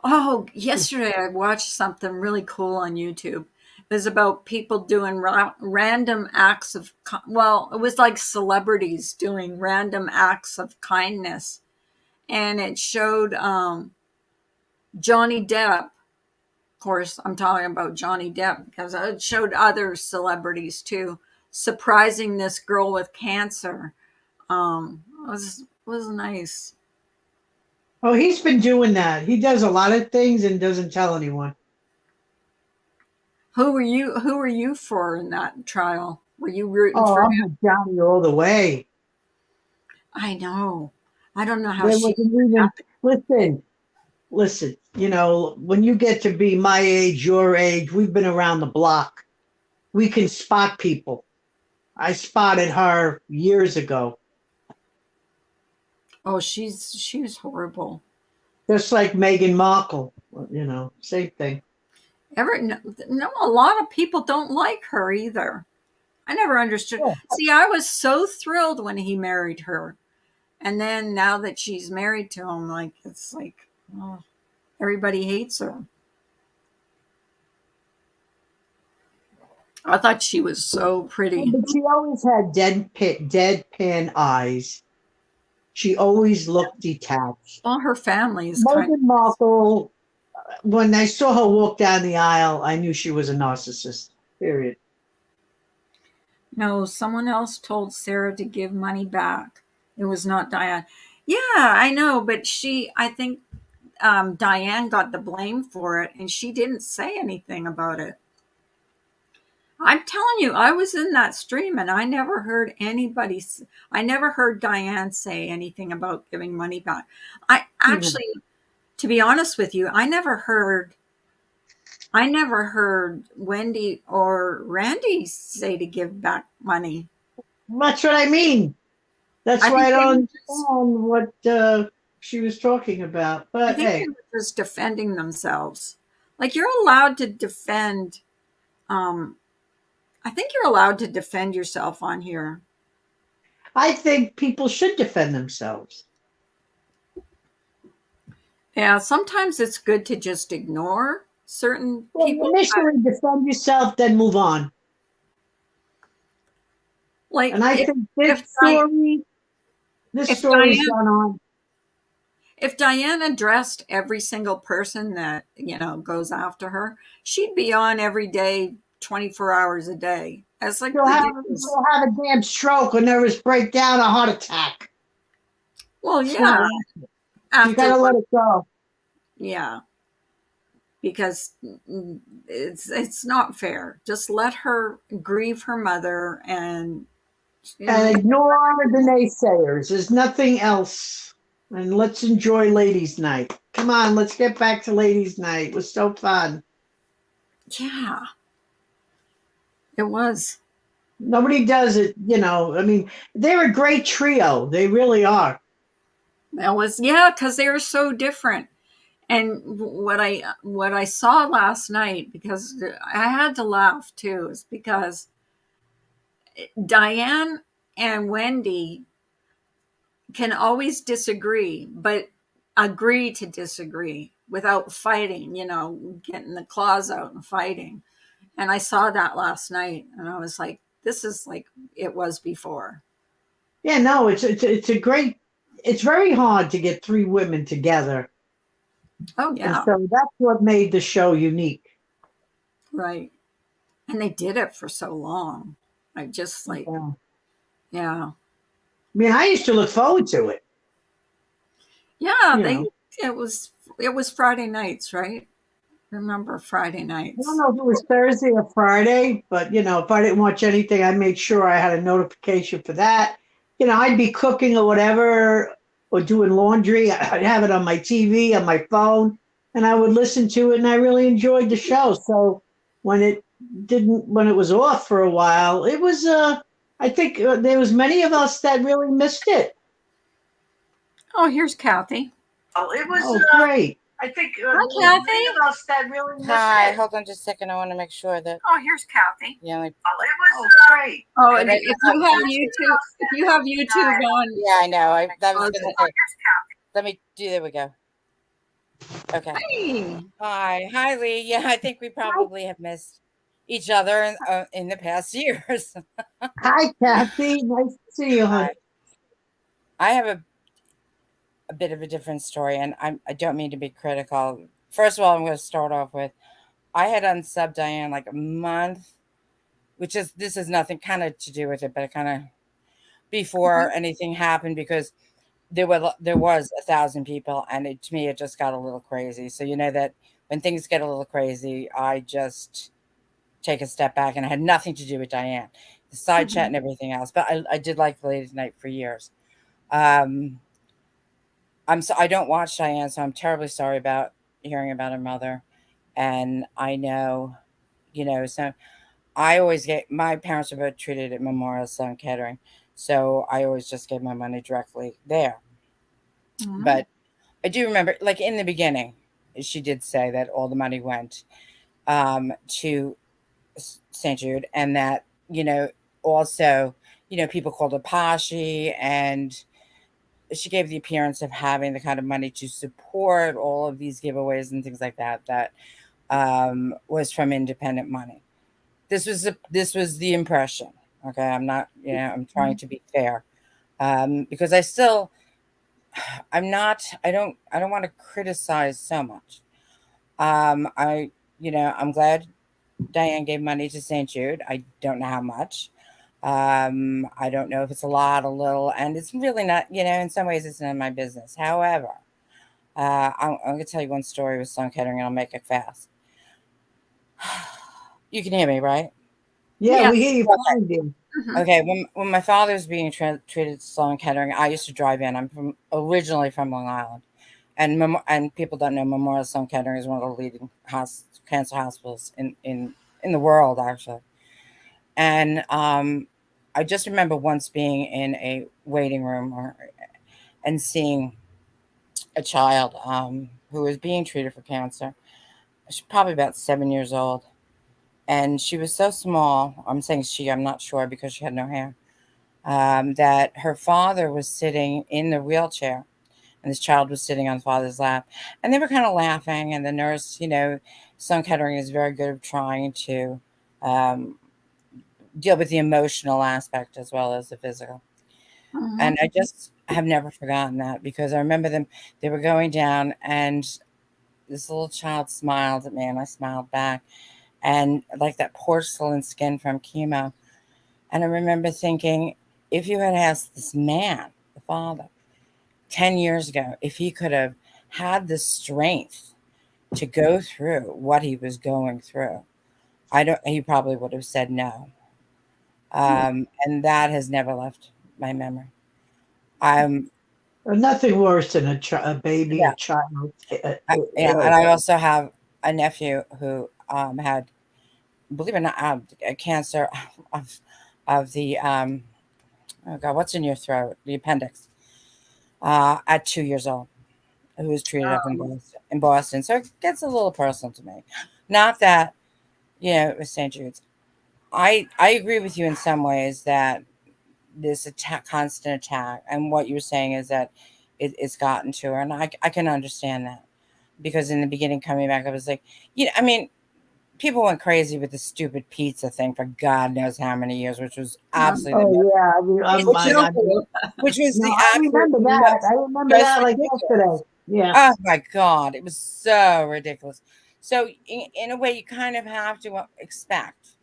Oh, yesterday I watched something really cool on YouTube. It was about people doing random acts of, well, it was like celebrities doing random acts of kindness. And it showed Johnny Depp. Of course, I'm talking about Johnny Depp because it showed other celebrities too, surprising this girl with cancer. Was nice. Oh, he's been doing that. He does a lot of things and doesn't tell anyone. Who were you? Who were you for in that trial? Were you rooting Oh, for I'm him? with Johnny all the way. I know. I don't know how There she. wasn't even, listen, you know, when you get to be my age, your age, we've been around the block. We can spot people. I spotted her years ago, Oh, she's horrible. just like Meghan Markle, same thing. No, a lot of people don't like her either. I never understood. Yeah. See, I was so thrilled when he married her, and then now that she's married to him, like it's like, oh, everybody hates her. I thought she was so pretty. But she always had deadpan eyes. She always looked detached. Well, her family is kind Meghan Markle, when I saw her walk down the aisle, I knew she was a narcissist. Period. No, someone else told Sarah to give money back. It was not Diane. Yeah, I know, but I think Diane got the blame for it and she didn't say anything about it. I'm telling you, I was in that stream and I never heard Diane say anything about giving money back. I Mhm. actually, to be honest with you, I never heard Wendy or Randy say to give back money. That's what I mean. That's I why think I they were don't just understand what she was talking about. I But think they hey, were just defending themselves. Like you're allowed to defend. Um, I think you're allowed to defend yourself on here. I think people should defend themselves. Yeah, sometimes it's good to just ignore certain Well, people. initially defend yourself, then move on. Like And I think this if story, this if story's Diane gone on. if Diane addressed every single person that goes after her, she'd be on every day, 24 hours a day. That's like ridiculous. She'll have a damn stroke, a nervous breakdown, a heart attack. Well, It's not. yeah, You got after to what? let it go. Yeah, because it's not fair. Just let her grieve her mother and And ignore the naysayers. There's nothing else. And let's enjoy ladies' night. Come on, let's get back to ladies' night. It was so fun. yeah, it was. Nobody does it, I mean, they're a great trio. They really are. That was, yeah, because they are so different. And what I saw last night, because I had to laugh too, is because Diane and Wendy can always disagree, but agree to disagree without fighting, getting the claws out and fighting. And I saw that last night and I was like, This is like it was before. Yeah, no, it's a great. It's very hard to get three women together, Oh and yeah, so that's what made the show unique. right. And they did it for so long. I just like, Yeah. yeah, I mean, I used to look forward to it. yeah. You They know, it was Friday nights, right? Remember Friday I don't nights? know if it was Thursday or Friday, but if I didn't watch anything, I made sure I had a notification for that. I'd be cooking or whatever, or doing laundry. I'd have it on my TV, on my phone, and I would listen to it, and I really enjoyed the show. So when when it was off for a while, it was. I think there was many of us that really missed it. Oh, here's Kathy. Oh, it was. Oh, great! I think Hi, there were many Kathy. of us that really missed Hi, it. hold on just a second. I want to make sure that Oh, here's Kathy. you only. Oh, it was great. Oh, I and think if you have YouTube on, yeah, I know. That was okay. gonna say. Let me do. There we go. Okay. Hey, Hi, Lee. Yeah, I think we probably have missed each other in the past years. Hi, Kathy. Nice to see you, hon. Hi. I have a bit of a different story, and I don't mean to be critical. First of all, I'm going to start off with I had unsubbed Diane like a month, this has nothing kind of to do with it, but kind of before anything happened because there was 1,000 people, and to me it just got a little crazy. So you know that when things get a little crazy, I just take a step back, and it had nothing to do with Diane, the side chat and everything else. But I did like the Ladies Night for years. Um, I don't watch Diane, so I'm terribly sorry about hearing about her mother, and I know, so I always get my parents were both treated at Memorial Sloan Kettering, so I always just gave my money directly there. But I do remember, like in the beginning, she did say that all the money went to St. Jude, and that also people called her Pashy, and she gave the appearance of having the kind of money to support all of these giveaways and things like that was from independent money. This was the impression. Okay, I'm not, I'm trying to be fair, because I don't want to criticize so much. I'm glad Diane gave money to St. Jude. I don't know how much. I don't know if it's a lot, a little, and it's really not. In some ways, it's none of my business. However, I'm going to tell you one story with Sloan Kettering, and I'll make it fast. You can hear me, right? Yeah, yeah. we hear you fine, dear. Okay, when my father was being treated at Sloan Kettering, I used to drive in. I'm originally from Long Island, and people don't know Memorial Sloan Kettering is one of the leading cancer hospitals in the world, actually. And I just remember once being in a waiting room and seeing a child who was being treated for cancer. She's probably about 7 years old, and she was so small. I'm saying she, I'm not sure because she had no hair. That her father was sitting in the wheelchair, and this child was sitting on the father's lap, and they were kind of laughing. And the nurse, Sloan Kettering is very good at trying to um, deal with the emotional aspect as well as the physical. And I just have never forgotten that because I remember them. They were going down, and this little child smiled at me, and I smiled back, and like that porcelain skin from chemo. And I remember thinking, if you had asked this man, the father, 10 years ago, if he could have had the strength to go through what he was going through, he probably would have said no. And that has never left my memory. Nothing worse than a baby, Yeah, a child. yeah, and I also have a nephew who had, believe it or not, a cancer of the oh God, what's in your throat? The appendix. At 2 years old, who was treated up in Boston. So it gets a little personal to me. Not that it was St. Jude's. I agree with you in some ways that this constant attack, and what you were saying is that it's gotten to her, and I can understand that because in the beginning coming back, I was like, I mean, people went crazy with the stupid pizza thing for God knows how many years, which was absolutely Oh yeah, which was, which was no, the I absolute remember that. I remember most that like ridiculous. yesterday. Yeah. Oh my God, it was so ridiculous. So in a way, you kind of have to expect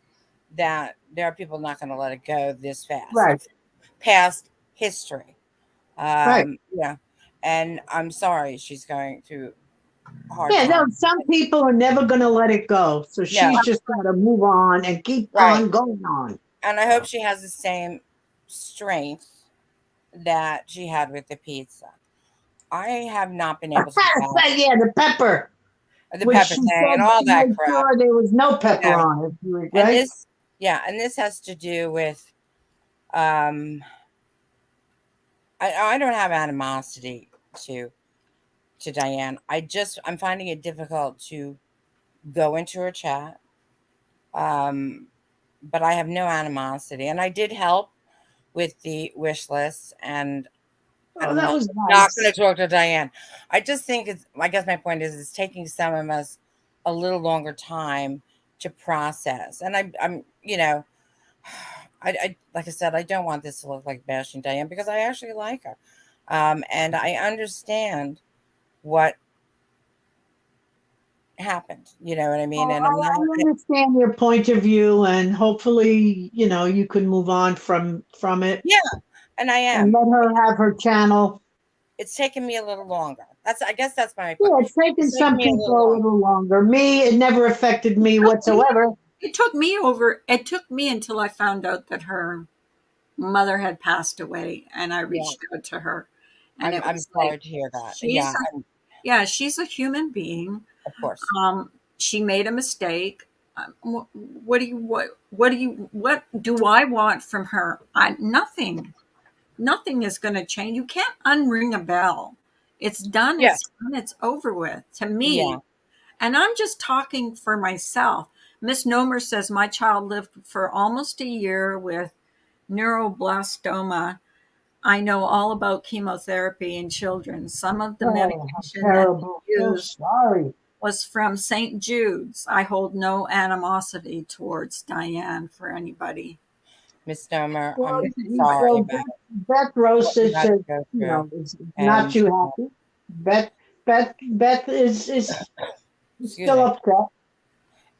that there are people not going to let it go this fast. Right. Past history. Right. Yeah. And I'm sorry she's going through a hard Yeah, no, time. some people are never going to let it go. So No, she's just got to move on and keep right. on going on. And I hope she has the same strength that she had with the pizza. I have not been able to get past Yeah, the pepper, the which pepper she thing said and all she that made crap. sure there was no pepper Yeah. on it, And right? this, yeah, and this has to do with, um, I don't have animosity to Diane. I'm finding it difficult to go into her chat. Um, but I have no animosity, and I did help with the wish list, and Oh, I'm that not was not going nice. to talk to Diane. I just think it's. I guess my point is, it's taking some of us a little longer time to process, and I'm, I like I said, I don't want this to look like bashing Diane because I actually like her, and I understand what happened. You know what I mean? Oh, And I'm not. I understand your point of view, and hopefully, you can move on from it Yeah, and I and am. let her have her channel. It's taken me a little longer. I guess that's my point. Yeah, it's taken It's taken some me a people little a longer. little longer. Me, it never affected me took me whatsoever. it took me until I found out that her mother had passed away, and I Yeah, reached out to her, and it I'm was like sorry to hear that. she's Yeah, a, yeah, she's a human being. of course. She made a mistake. What do I want from her? Nothing. Nothing is going to change. You can't unring a bell. It's done. Yeah, It's done. It's over with to yeah. me. And I'm just talking for myself. Miss Nomer says my child lived for almost a year with neuroblastoma. I know all about chemotherapy in children. Some of the Oh, how medication that terrible. they So used sorry. was from St. Jude's. I hold no animosity towards Diane for anybody. Miss Nomer, Well, I'm sorry so about Beth what you Rose had says, to go through. is not And too happy. Beth is excuse still me. upset.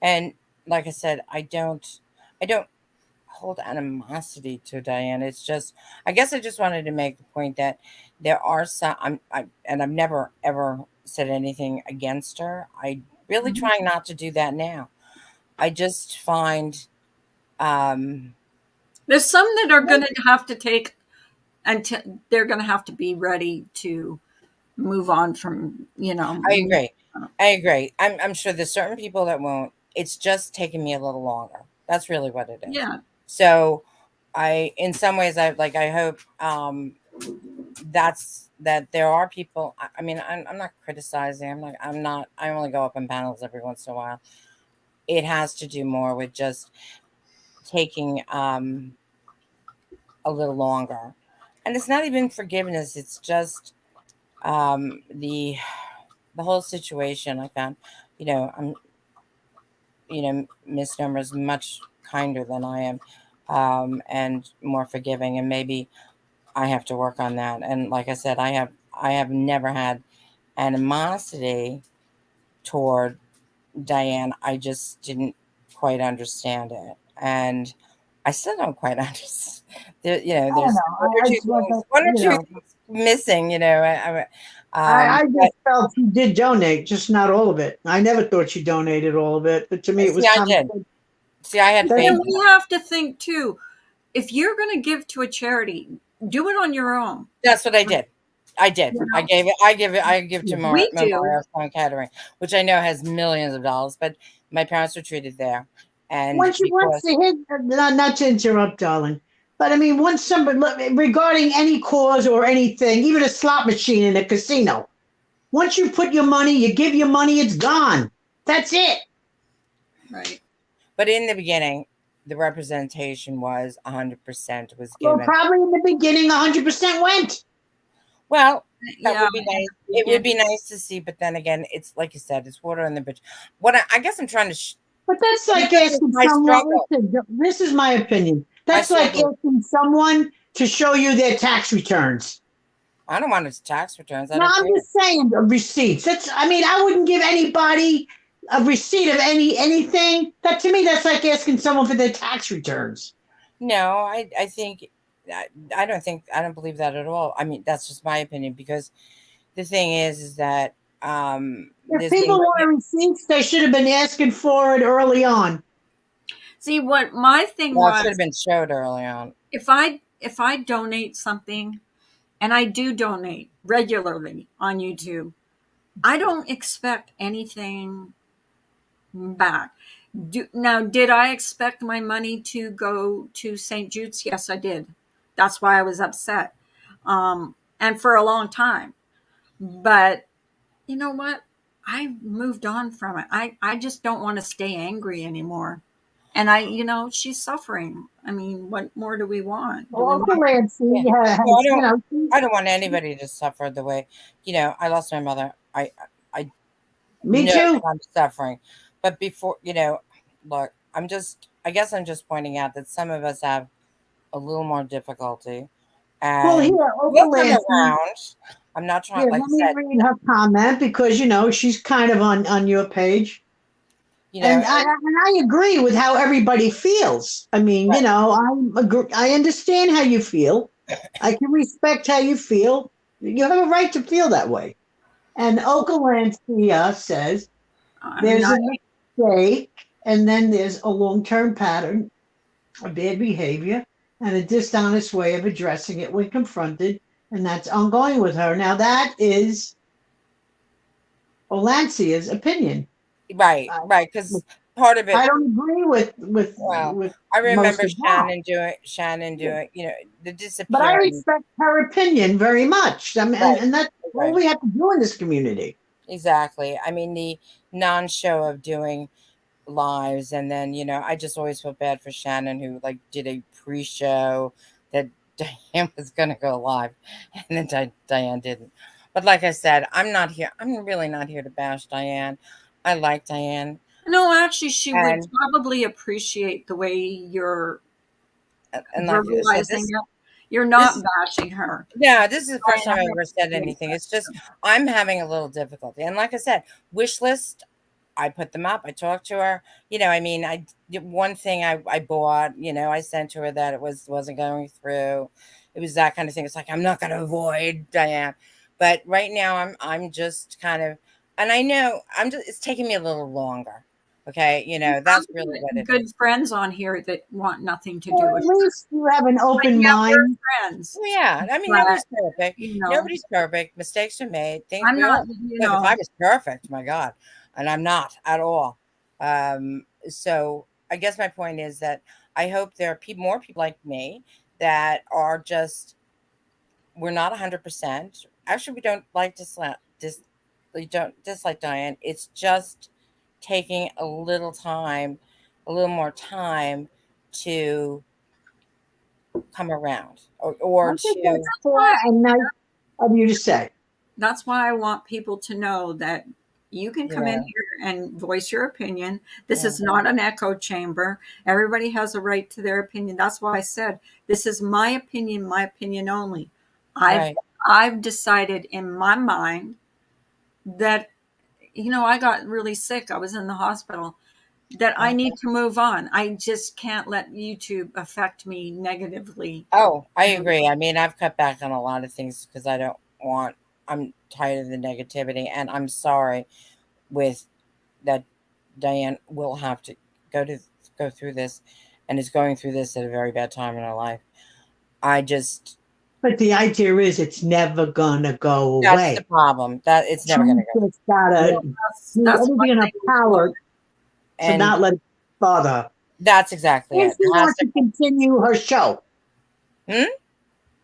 And like I said, I don't hold animosity to Diane. It's just, I guess I just wanted to make the point that there are some, and I've never ever said anything against her. I really Mhm. trying not to do that now. I just find, um, There's some that are going to have to take until they're going to have to be ready to move on from, I agree. I agree. I'm sure there's certain people that won't. It's just taking me a little longer. That's really what it is. yeah. So in some ways, I hope, that there are people. I mean, I'm not criticizing. I only go up in panels every once in a while. It has to do more with just taking, a little longer. And it's not even forgiveness. It's just, the whole situation. I found, I'm, Miss Number is much kinder than I am, and more forgiving. And maybe I have to work on that. And like I said, I have never had animosity toward Diane. I just didn't quite understand it, and I still don't quite understand. I don't There's know. I just wasn't, one or two things missing. I But just felt she did donate, just not all of it. I never thought she donated all of it, but to me, it see, was I did. common. See, I had faith And in we her. have to think too, if you're going to give to a charity, do it on your own. That's what I did. I did. You I know, gave it. I give to we do. Memorial Sloan Kettering, which I know has millions of dollars. But my parents were treated there, and Once because they hit, not to interrupt, darling, but I mean, once somebody, regarding any cause or anything, even a slot machine in a casino, once you put your money, you give your money, it's gone. That's it. Right. but in the beginning, the representation was 100% was Well, given. probably in the beginning, 100% went. Well, that Yeah. would be nice. It would be nice to see, but then again, it's like you said, it's water in the bridge. What I guess I'm trying to But that's like Because asking my someone. struggle. Listen, this is my opinion. My That's like struggle. asking someone to show you their tax returns. I don't want his tax returns. I No, don't I'm care. just saying receipts. That's. I mean, I wouldn't give anybody a receipt of anything. That to me, that's like asking someone for their tax returns. No, I think I don't think I don't believe that at all. I mean, that's just my opinion because the thing is that If there's people been want receipts, they should have been asking for it early on. See, what my thing well, it should have was, been showed early on. if I donate something, and I do donate regularly on YouTube, I don't expect anything back. Now, did I expect my money to go to St. Jude's? Yes, I did. That's why I was upset, and for a long time. But you know what? I moved on from it. I just don't want to stay angry anymore. And she's suffering. I mean, what more do we want? Do we Well, want? Uncle Nancy Yeah. No, has, I don't want anybody to suffer the way, I lost my mother. I me know too. I'm suffering, but before, look, I guess I'm just pointing out that some of us have a little more difficulty, Well, and here, we'll Uncle come Nancy. around. I'm not trying, Here, like let I me said, read her comment because she's kind of on your page. you know, And I agree with how everybody feels. I mean, right, I understand how you feel. I can respect how you feel. You have a right to feel that way. And Okalancia says I'm there's not. a mistake, and then there's a long-term pattern of bad behavior and a dishonest way of addressing it when confronted, and that's ongoing with her. Now, that is Olancia's opinion. right, I, right, because part of it. I don't agree with Well, with I most remember of that. Shannon doing, the But I disappearing. respect her opinion very much. I mean, Right, and that's all right, we have to do in this community. exactly. I mean, the non-show of doing lives, and then I just always felt bad for Shannon, who like did a pre-show that Diane was going to go live, and then Diane didn't. But like I said, I'm really not here to bash Diane. I like Diane, No, actually, she would and probably appreciate the way you're like I said, verbalizing it. You're this not bashing her. yeah, this is the first I time I've ever said appreciate anything. that. It's just I'm having a little difficulty. And like I said, wish list, I put them up. I talked to her. I mean, one thing I bought, I sent to her that it wasn't going through. It was that kind of thing. It's like I'm not going to avoid Diane, but right now I'm just kind of, and I know it's taking me a little longer. Okay, that's really what it Good is. friends on here that want nothing to do Well, at with. least you have an But open yeah, we're mind. friends. Well, yeah, I mean, But nobody's perfect. you know, Nobody's perfect. Mistakes are made. Think I'm we not. all look. If I was perfect, my God, and I'm not at all. So I guess my point is that I hope there are more people like me that are just we're not 100%. Actually, we don't like we don't dislike Diane. It's just taking a little time, a little more time to come around or I think to that's fair Why and nice of you to say. That's why I want people to know that you can you come in know. here and voice your opinion. This Yeah. is not an echo chamber. Everybody has a right to their opinion. That's why I said this is my opinion only. I've Right. I've decided in my mind that I got really sick. I was in the hospital. That I Okay. need to move on. I just can't let YouTube affect me negatively. Oh, I agree. I mean, I've cut back on a lot of things because I'm tired of the negativity, and I'm sorry with that Diane will have to go to go through this and is going through this at a very bad time in her life. I just But the idea is it's never gonna go That's the away. problem. That it's never gonna She's go. just gotta do That's everything one in her thing. power to And not let it bother her. that's exactly If it. she It has wants to to continue her show, Hmm?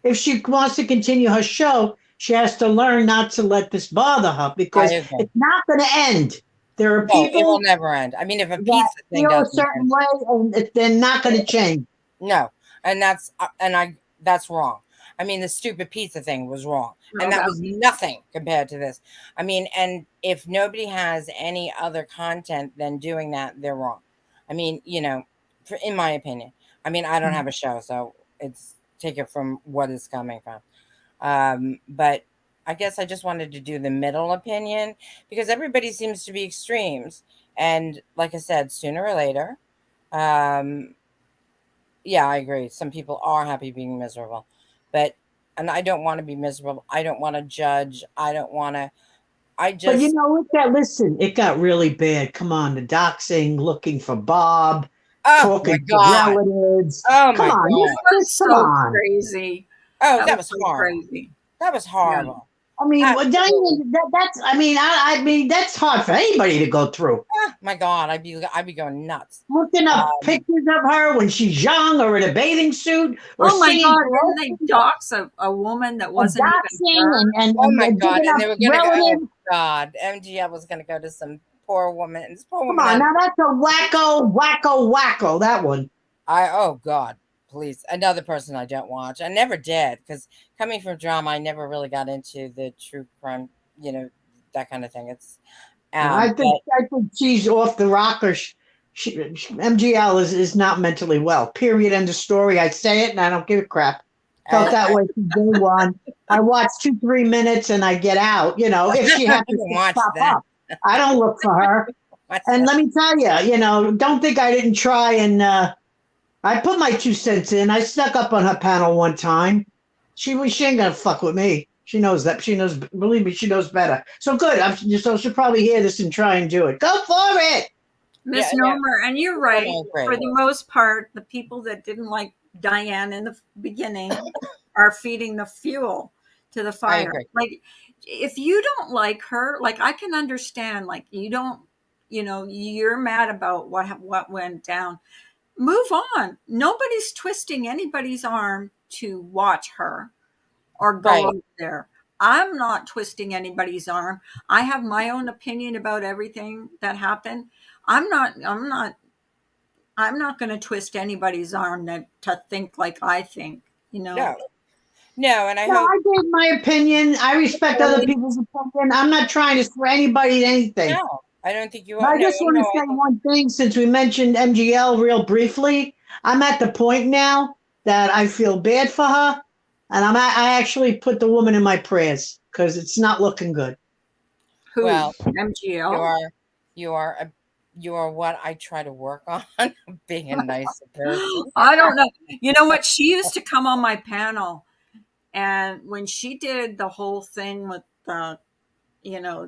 if she wants to continue her show, she has to learn not to let this bother her I because agree. it's not going to end. There are No, it will people never end. I mean, if a that pizza thing feel a doesn't certain end, way and they're not going to change. no, that's wrong. I mean, the stupid pizza thing was wrong, and No, that that was nothing compared to this. I mean, and if nobody has any other content than doing that, they're wrong. I mean, in my opinion. I mean, I don't have a show, so it's take it from what it's coming from. But I guess I just wanted to do the middle opinion because everybody seems to be extremes. And like I said, sooner or later, um, yeah, I agree. Some people are happy being miserable, but and I don't want to be miserable. I don't want to judge. I don't want to. I But you just know, listen, it got really bad. Come on, the doxing, looking for Bob, oh my talking to god. relatives. Oh Come my on, god. That was come so on. crazy. Oh, That that was was so horrible. crazy. That was Yeah. horrible. I mean, well, Absolutely. that's. I mean, that's hard for anybody to go through. Oh my god, I'd be going nuts. Looking up Um, pictures of her when she's young or in a bathing suit or Oh my singing God. Didn't karaoke, they dox a woman that wasn't even doxing her? oh my and god, digging and up they were gonna go. Oh relatives. god, MGL was gonna go to some poor woman, and this poor Come woman on, had. now that's a wacko, that one. Oh god, please, another person I don't watch. I never did because coming from drama, I never really got into the true crime. That kind of thing. It's but I think she's off the rocker. MGL is not mentally well. Period. End of story. I say it and I don't give a crap. Felt I that way from day one. I watch 2-3 minutes and I get out. You know, if she I happens didn't to watch pop that. up, I don't look for her. Watch And that. let me tell you, don't think I didn't try and I put my 2 cents in. I stuck up on her panel one time. She ain't gonna fuck with me. She knows that. She knows. Believe me, she knows better. So good. So she'll probably hear this and try and do it. Go for it. Yeah, yeah, Misnomer. And you're I right. don't For agree. the most part, the people that didn't like Diane in the beginning are feeding the fuel to the I fire. agree. Like, if you don't like her, like, I can understand, like, you don't, you're mad about what went down. Move on. Nobody's twisting anybody's arm to watch her or go Right. over there. I'm not twisting anybody's arm. I have my own opinion about everything that happened. I'm not going to twist anybody's arm to think like I think, you know. No, no, and I No, hope I gave my opinion. I respect other people's opinion. I'm not trying to swear anybody to anything. no. I don't think you But are. I No, just want to no. I say think one thing since we mentioned MGL real briefly. I'm at the point now that I feel bad for her, and I actually put the woman in my prayers because it's not looking good. Who? well, you MGL? are, you are a, you are what I try to work on, being a nicer person. I don't know. You know what? She used to come on my panel, and when she did the whole thing with the,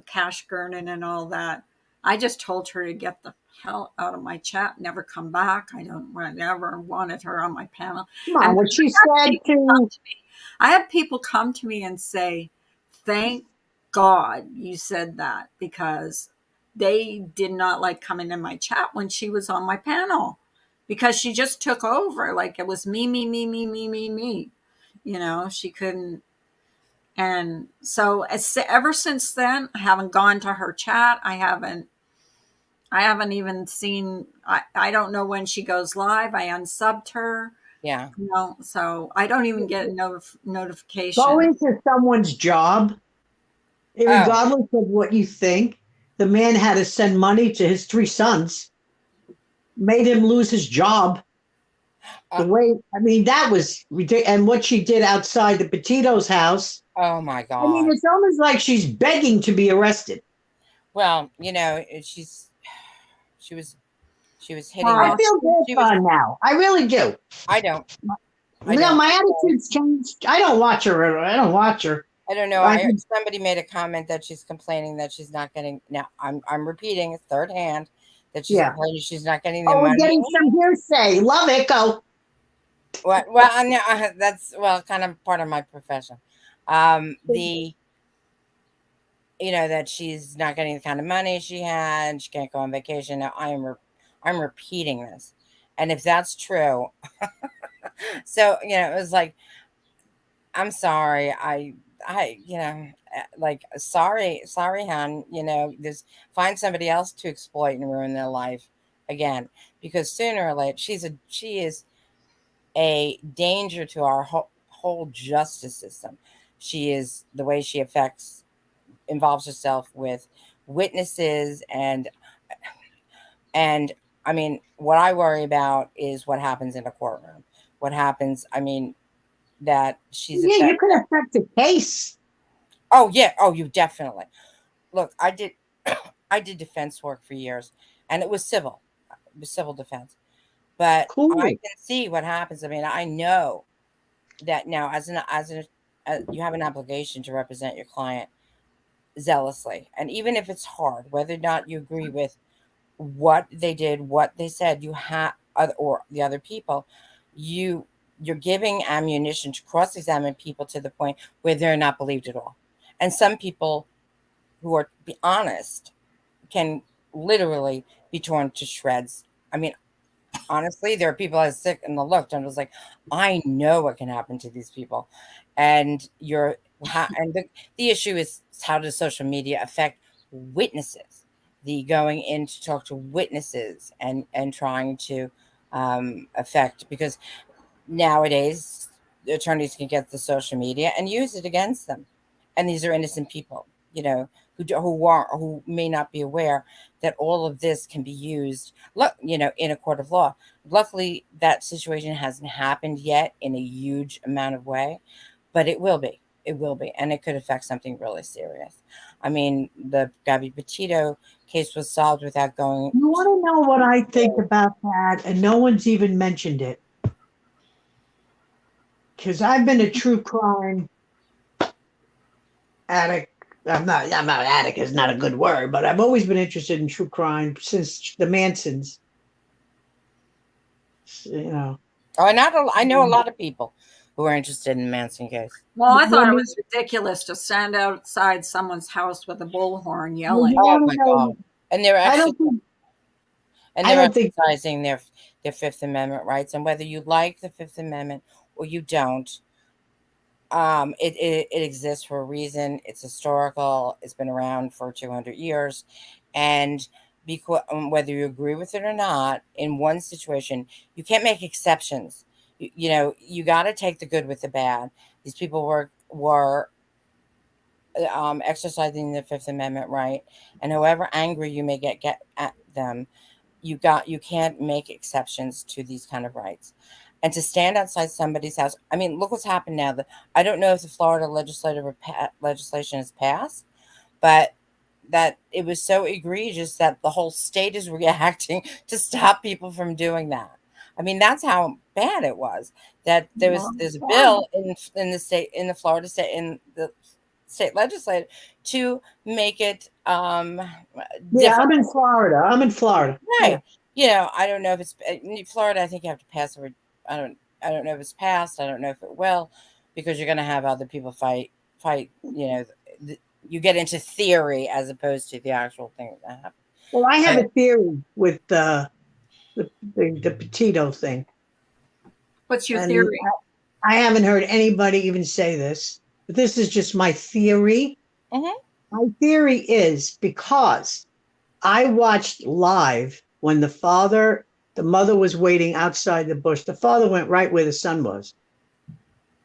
Cash Gurnan and all that, I just told her to get the hell out of my chat, never come back. I never wanted her on my panel. Come And on, what she said to I had people come to me and say, thank God you said that because they did not like coming in my chat when she was on my panel because she just took over. Like it was me, me, me, me, me, me, me. She couldn't. And so ever since then, I haven't gone to her chat. I haven't even seen, I don't know when she goes live. I unsubbed her, Yeah. so I don't even get go notification. into someone's job, Oh, regardless of what you think. The man had to send money to his 3 sons, made him lose his job. uh, The way, I mean, that was ridiculous. And what she did outside the Petito's house, oh my I mean, God. it's almost like she's begging to be arrested. Well, she was, hitting I Well, that. feel bad She for was. her now. I really do. I don't. I No, don't. my attitude's changed. I don't watch her. I don't watch her. I don't know. I, Somebody made a comment that she's complaining that she's not getting. Now I'm repeating it third hand that she's yeah. complaining she's not getting the Oh, we're money. getting some hearsay. Love it. Go. Well, I know, that's kind of part of my profession. The that she's not getting the kind of money she had. She can't go on vacation. Now I'm repeating this, and if that's true, so it was like I'm sorry. Like sorry, hon. Just find somebody else to exploit and ruin their life again, because sooner or later she is a danger to our whole justice system. She is the way she involves herself with witnesses and I mean, what I worry about is what happens in a courtroom. What happens, I mean, that she's Yeah, affected. you could affect the case. Oh yeah, oh you definitely. Look, I did I did defense work for years, and it was civil. It was civil defense. But I Cool. can see what happens. I mean, I know that now you have an obligation to represent your client zealously. And even if it's hard, whether or not you agree with what they did, what they said, you have or the other people, you you're giving ammunition to cross-examine people to the point where they're not believed at all. And some people who are, to be honest, can literally be torn to shreds. I mean, honestly, there are people I was sick and the looked and was like, I know what can happen to these people. And the issue is how does social media affect witnesses? The going in to talk to witnesses and trying to affect, because nowadays the attorneys can get the social media and use it against them, and these are innocent people, who may not be aware that all of this can be used, in a court of law. Luckily, that situation hasn't happened yet in a huge amount of way, but it will be. It will be, and it could affect something really serious. I mean, the Gabby Petito case was solved without going. You want to know what I think about that? And no one's even mentioned it. Because I've been a true crime addict. I'm not addict is not a good word, but I've always been interested in true crime since the Mansons. You know. Oh, I know a lot of people who are interested in the Manson case. Well, I thought it Well, was ridiculous to stand outside someone's house with a bullhorn you yelling. Oh want my to know? God! And they're I actually don't think. and I they're don't think. exercising their Fifth Amendment rights. And whether you like the Fifth Amendment or you don't, it exists for a reason. It's historical. It's been around for 200 years, and because whether you agree with it or not, in one situation you can't make exceptions. You got to take the good with the bad. These people were exercising the Fifth Amendment right, and however angry you may get at them, you can't make exceptions to these kind of rights. And to stand outside somebody's house, I mean, look what's happened now. I don't know if the Florida legislation has passed, but that it was so egregious that the whole state is reacting to stop people from doing that. I mean, that's how bad it was. That there's a bill in the state, in the Florida state, in the state legislature, to make it Yeah, different. I'm in Florida. Right. Yeah. I don't know if it's in Florida. I think you have to pass over. I don't know if it's passed. I don't know if it will, because you're going to have other people fight. You get into theory as opposed to the actual thing that happened. Well, I have But a theory with the Petito thing, What's your and theory? I haven't heard anybody even say this, but this is just my theory. Mhm. My theory is because I watched live when the mother was waiting outside the bush. The father went right where the son was.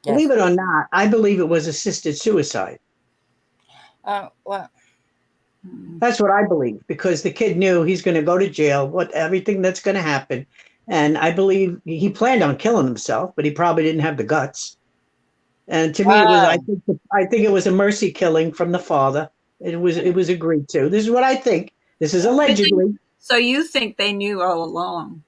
Yes. Believe it or not, I believe it was assisted suicide. Well, That's what I believe, because the kid knew he's going to go to jail, everything that's going to happen. And I believe he planned on killing himself, but he probably didn't have the guts. And to me, I think it was a mercy killing from the father. It was agreed to. This is what I think. This is allegedly. So you think they knew all along?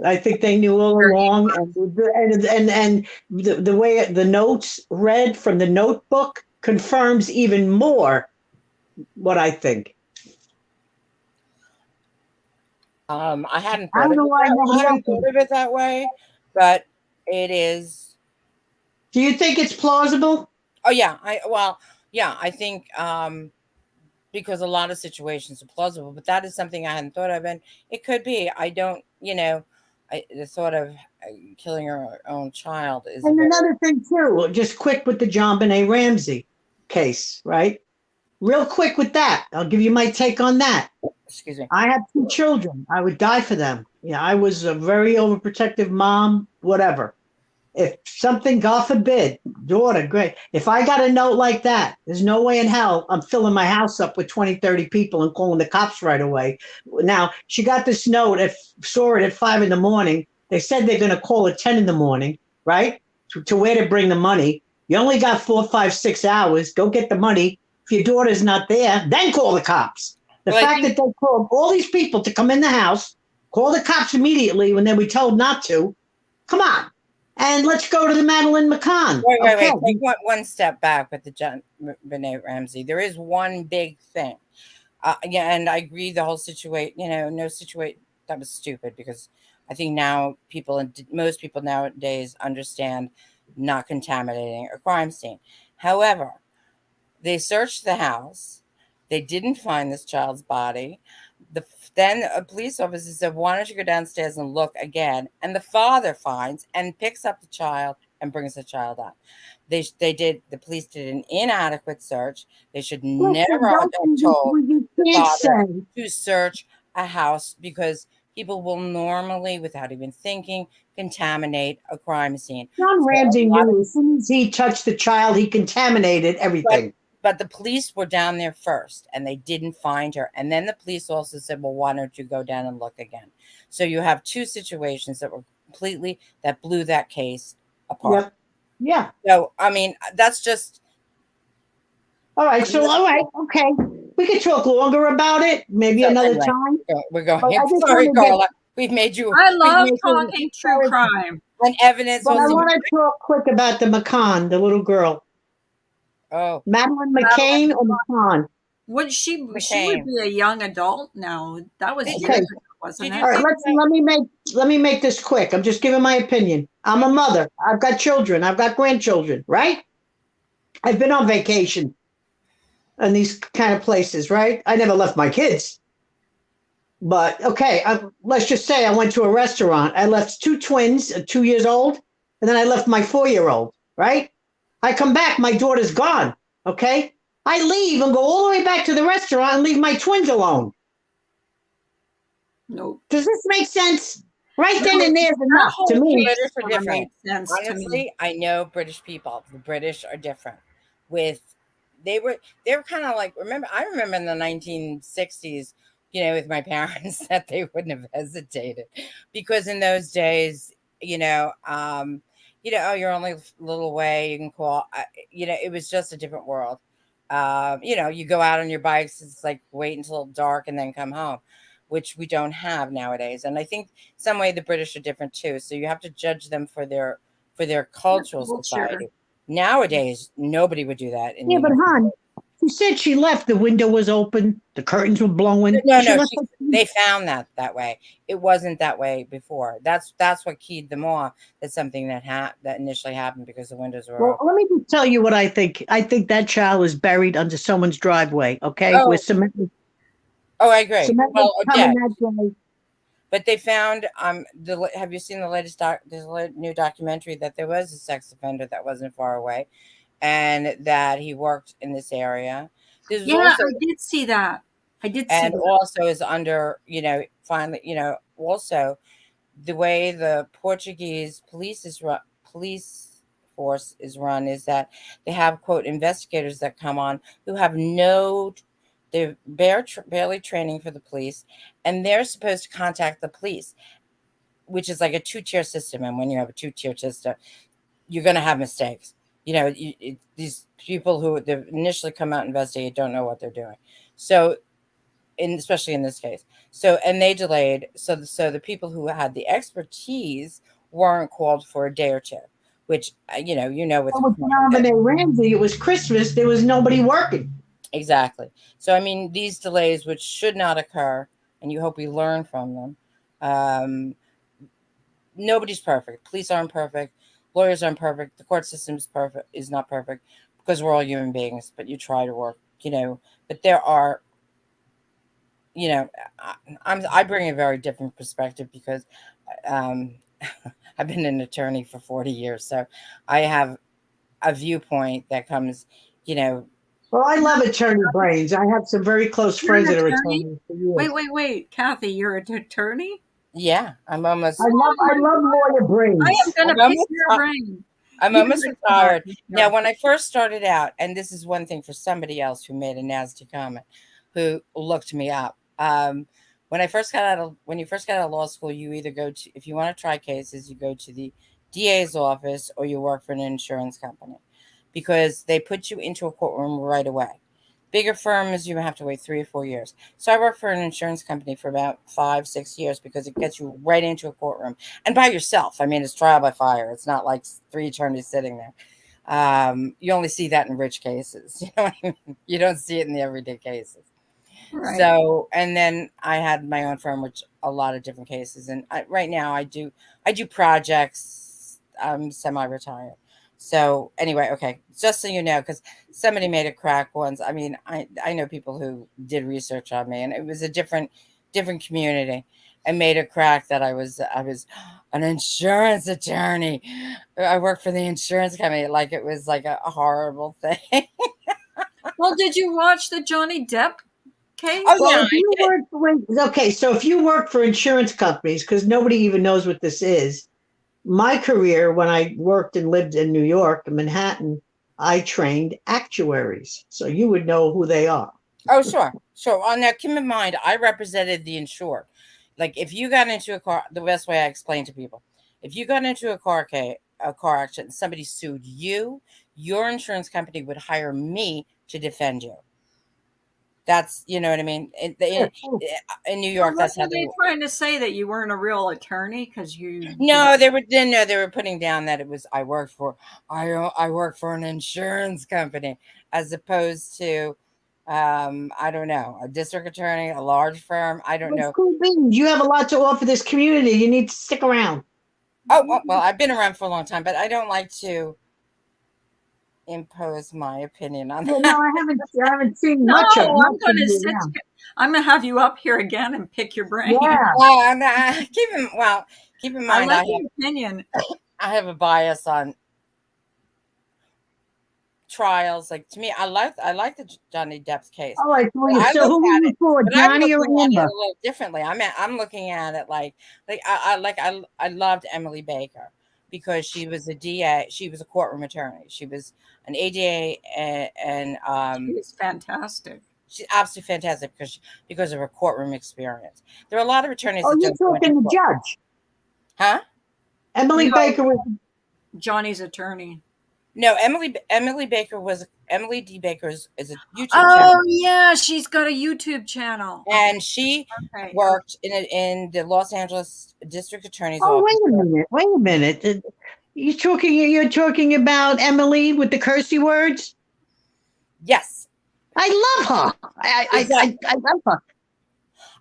I think they knew all along, and the way the notes read from the notebook confirms even more what I think. I hadn't I thought don't of know it why that, I nobody hadn't else thought did. of it that way, but it is. Do you think it's plausible? Oh yeah, I think because a lot of situations are plausible, but that is something I hadn't thought of, and it could be. I don't, the thought of killing your own child is And another thing too, just quick with the John Benet Ramsey case, right? Real quick with that. I'll give you my take on that. excuse me. I have 2 children. I would die for them. Yeah, I was a very overprotective mom, whatever. if something, God forbid, daughter, great. If I got a note like that, there's no way in hell I'm filling my house up with 20, 30 people and calling the cops right away. Now, she got this note, saw it at 5 in the morning. They said they're going to call at 10 in the morning, right? To where to bring the money. You only got 4, 5, 6 hours. Go get the money. If your daughter's not there, then call the cops. The Well, I fact think- that they called all these people to come in the house, call the cops immediately when they were told not to. Come on. And let's go to the Madeline McCann. Wait. Okay. Take one step back with the John Benet Ramsey. There is one big thing. Yeah, and I agree. The whole situation, no situation that was stupid, because I think now most people nowadays understand not contaminating a crime scene. However, they searched the house. They didn't find this child's body. Then a police officer said, "Why don't you go downstairs and look again?" And the father finds and picks up the child and brings the child up. The police did an inadequate search. They should never have told You the can't father say. to search a house, because people will normally, without even thinking, contaminate a crime scene. John So Ramsey a lot of- knew as soon as he touched the child, he contaminated everything. But the police were down there first and they didn't find her. And then the police also said, "Well, why don't you go down and look again?" So you have two situations that blew that case apart. Yep. Yeah. So, I mean, that's just, All right. So, all right. Okay. We could talk longer about it, maybe So another anyway. time. we're going. But I just Sorry, wanna get- Carla. We've made you I love making- talking true crime. an evidence. But I was- want to talk quick about the McCann, the little girl. Oh, Madeline McCain or McCann? Would she would McCain. be a young adult now. That was Did years you- ago, wasn't did it? you All right, think- let me make this quick. I'm just giving my opinion. I'm a mother. I've got children. I've got grandchildren, right? I've been on vacation in these kind of places, right? I never left my kids. But okay, let's just say I went to a restaurant. I left two twins, 2 years old, and then I left my 4-year-old, right? I come back, my daughter's gone, okay? I leave and go all the way back to the restaurant and leave my twins alone. Nope. Does this make sense? Right then and there's That enough whole to me. case British are kinda different. made sense to me. Honestly, I know British people. The British are different. They were kind of like, I remember in the 1960s, with my parents, that they wouldn't have hesitated, because in those days, oh, you're only a little way, you can call, it was just a different world. You go out on your bikes, it's like wait until dark and then come home, which we don't have nowadays. And I think some way the British are different too. So you have to judge them for their cultural culture. society. Nowadays, nobody would do that. Yeah, but hon, she said she left. The window was open. The curtains were blowing. No, She left they found that way. It wasn't that way before. That's what keyed them off. That's something that initially happened because the windows were Well, open. let me just tell you what I think. I think that child is buried under someone's driveway. Okay, Oh. with cement. Oh, I agree. Cement Well, was yeah, coming that day. but they found have you seen the latest new documentary that there was a sex offender that wasn't far away, and that he worked in this area. There's Yeah, also, I did see that. I did see and that. also is under, finally, also the way the Portuguese police force is run is that they have, quote, investigators that come on who have they're barely training for the police, and they're supposed to contact the police, which is like a 2-tier system. And when you have a 2-tier system, you're going to have mistakes. These people who they initially come out and investigate don't know what they're doing. So, especially in this case. So, and they delayed. So the people who had the expertise weren't called for a day or two, which, with With Benet Ramsey, it was Christmas. There was nobody working. exactly. So, I mean, these delays, which should not occur, and you hope we learn from them. Nobody's perfect. Police aren't perfect. Lawyers aren't perfect. The court system is not perfect, because we're all human beings, but you try to work, but there are, I bring a very different perspective because, I've been an attorney for 40 years. So I have a viewpoint that comes, Well, I love attorney brains. I have some very close You're an friends that are attorney? attorneys for years. Wait. Kathy, you're an attorney? Yeah, I'm almost. I love lawyer I am brains. going I'm to pick almost. your brain. I'm You almost pick mine. retired. Now, when I first started out, and this is one thing for somebody else who made a nasty comment, who looked me up. When you first got out of law school, you either go to, if you want to try cases, you go to the DA's office or you work for an insurance company, because they put you into a courtroom right away. Bigger firms, you have to wait 3 or 4 years. So I worked for an insurance company for about 5, 6 years because it gets you right into a courtroom and by yourself. I mean, it's trial by fire. It's not like three attorneys sitting there. You only see that in rich cases. You know what I mean? You don't see it in the everyday cases. Right. So, and then I had my own firm, which a lot of different cases. And right now I do projects. I'm semi-retired. So anyway, okay, just so you know, because somebody made a crack once. I mean, I know people who did research on me, and it was a different community, and made a crack that I was an insurance attorney. I worked for the insurance company, like it was like a horrible thing. Well, did you watch the Johnny Depp Oh case? Well, yeah, if I you did. work for, okay, so if you work for insurance companies, because nobody even knows what this is, my career when I worked and lived in New York and Manhattan, I trained actuaries. So you would know who they are. Oh, sure, sure. Now, keep in mind, I represented the insured. Like, if you got into a car, the best way I explain to people, if you got into a car accident, somebody sued you, your insurance company would hire me to defend you. That's, you know what I mean. In New So York, what that's how were they they work. trying to say, that you weren't a real attorney because you didn't? No, they were putting down that it was I work for an insurance company, as opposed to I don't know, a district attorney, a large firm. I don't But know. cool beans. You have a lot to offer this community. You need to stick around. Well, I've been around for a long time, but I don't like to impose my opinion on Well, no, that. I haven't seen No, much I'm of going to you sit. around. I'm going to have you up here again and pick your brain. Yeah. Keep in I mind, like your opinion. I have a bias on trials. Like, to me, I like the Johnny Depp's case, All right. but So who are you for, I'm Johnny or looking at it Amber? a little differently. I'm looking at it like I loved Emily Baker because she was a DA. She was a courtroom attorney. She was an ADA, and She's fantastic. she's absolutely fantastic because of her courtroom experience. There are a lot of attorneys Oh, that you're don't go into talking to court, Judge. huh? Emily No, Baker was. Johnny's attorney. No, Emily D. Baker is a YouTube channel, Oh yeah, she's got a YouTube channel. Okay, and she okay. worked in the Los Angeles District Attorney's Oh, office. wait a minute. Wait a minute. You're talking about Emily with the cursey words? Yes, I love her. exactly. I love her.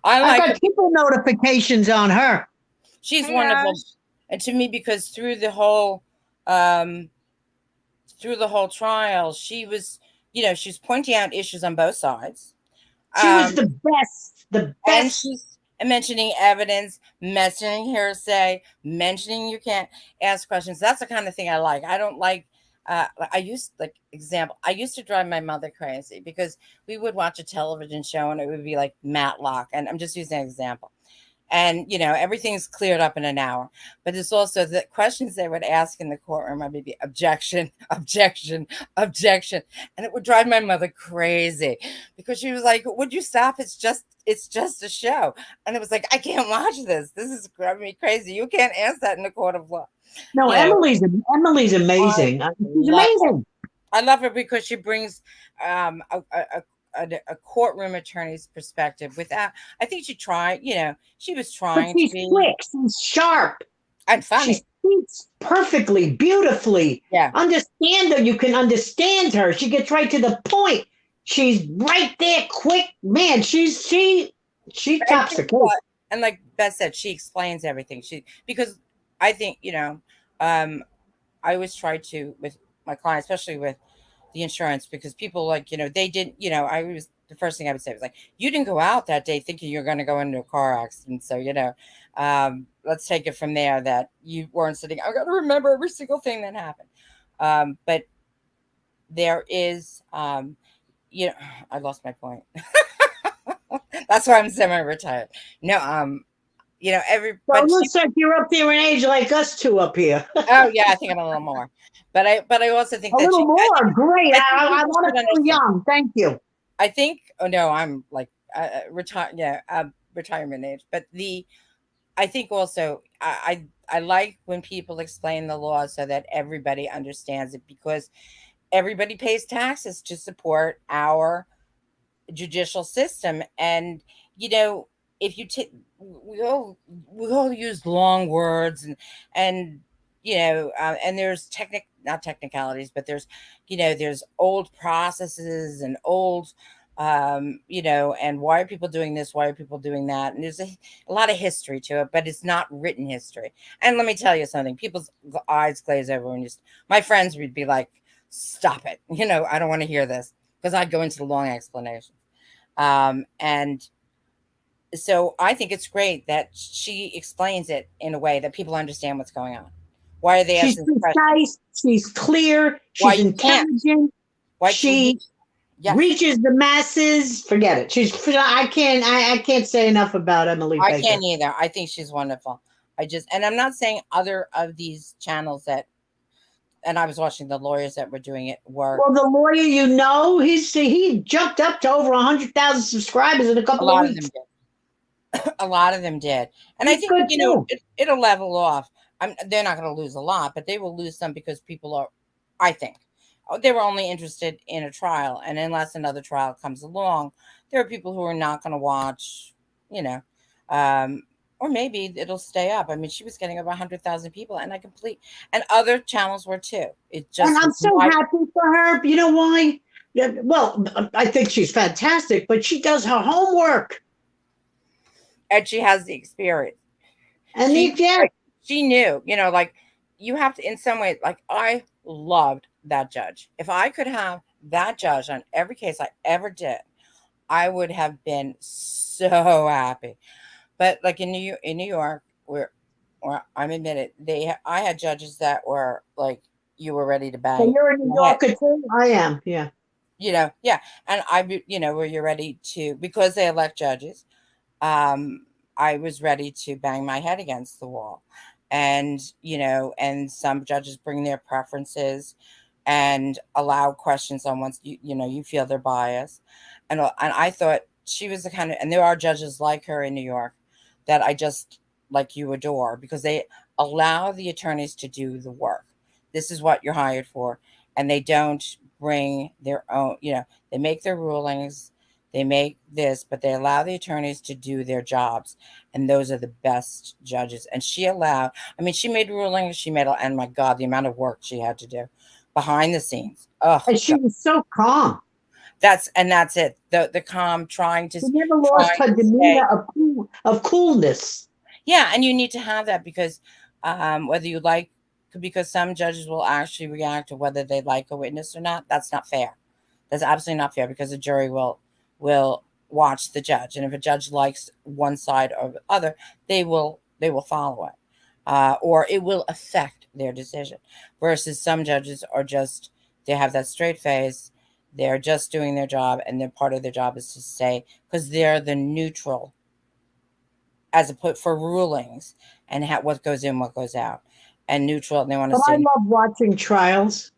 I I've like her. got people notifications on her. She's Hey wonderful, Ash. and to me, because through the whole trial, she was, she's pointing out issues on both sides, She was um, the best. The and best. she's mentioning evidence, mentioning hearsay, mentioning you can't ask questions. That's the kind of thing I like. I don't like. I used to drive my mother crazy because we would watch a television show and it would be like Matlock, and I'm just using an example, and everything's cleared up in an hour, but it's also the questions they would ask in the courtroom. I would be objection, objection, objection, and it would drive my mother crazy because she was like, would you stop? It's just a show. And it was like, I can't watch this is driving me crazy. You can't ask that in the court of law. No, you know Emily's I amazing. She's love her. amazing. I love her because she brings a courtroom attorney's perspective without. I think she was But trying to she's be quick. She's sharp. and She funny. speaks perfectly, beautifully. Yeah. Understand her. You can understand her. She gets right to the point. She's right there, quick. Man, she And tops you the know case. what? And like Beth said, she explains everything. Because I think, um, I always try to with my clients, especially with the insurance, because people like, they didn't, the first thing I would say was like, you didn't go out that day thinking you're going to go into a car accident. So, let's take it from there that you weren't sitting. I got to remember every single thing that happened. But there is, you know, I lost my point. That's why I'm semi-retired. No, So it looks like you're up there in age like us two up here. oh yeah, I think I'm a little more, but I also think A that little more. Great. I think I people want should to feel understand. young. Thank you. I think, oh no, I'm like retire, yeah, retirement age. But I think also I like when people explain the law so that everybody understands it, because everybody pays taxes to support our judicial system. And you know, if you take we all use long words, and and there's not technicalities, but there's there's old processes and old and why are people doing this, why are people doing that, and there's a lot of history to it, but it's not written history. And let me tell you something, people's eyes glaze over when my friends would be like, stop it, I don't want to hear this, because I'd go into the long explanation. And so I think it's great that she explains it in a way that people understand what's going on. Why are they She's asking the question? precise. She's clear. Why She's you can't? intelligent. Why She yes. reaches the masses. Forget it. I can't say enough about Emily I Baker. can't either. I think she's wonderful. And I'm not saying other of these channels and I was watching the lawyers that were doing it were. Well, the lawyer, he jumped up to over 100,000 subscribers in a couple of weeks. A lot of them did. And He's I think, good it'll level off. They're not going to lose a lot, but they will lose some, because people are, I think, they were only interested in a trial. And unless another trial comes along, there are people who are not going to watch, or maybe it'll stay up. I mean, she was getting over 100,000 people, and and other channels were too. It just, And I'm so happy for her. You know why? Well, I think she's fantastic, but she does her homework. And she has the experience. And she knew, like, you have to, in some way, like, I loved that judge. If I could have that judge on every case I ever did, I would have been so happy. But like in New York, where I'm admitted, I had judges that were like, you were ready to bang. So you're a New Yorker too? I am, yeah. Yeah. And where you're ready to, because they elect judges, I was ready to bang my head against the wall. And, and some judges bring their preferences and allow questions on once you feel their bias. And I thought she was the kind of, and there are judges like her in New York that I just, like, you adore, because they allow the attorneys to do the work. This is what you're hired for. And they don't bring their own, they make their rulings, they make this, but they allow the attorneys to do their jobs. And those are the best judges. And she made rulings, and my God, the amount of work she had to do behind the scenes. Oh, and she was so calm. That's it. The calm, trying to. She never lost her demeanor of coolness. Yeah, and you need to have that, because because some judges will actually react to whether they like a witness or not. That's not fair. That's absolutely not fair, because the jury will watch the judge, and if a judge likes one side or the other, they will follow it, or it will affect their decision. Versus some judges are just, they have that straight face. They're just doing their job, and their part of their job is to say, because they're the neutral as a put for rulings and what goes in, what goes out, and neutral. And they want to say. I love watching trials.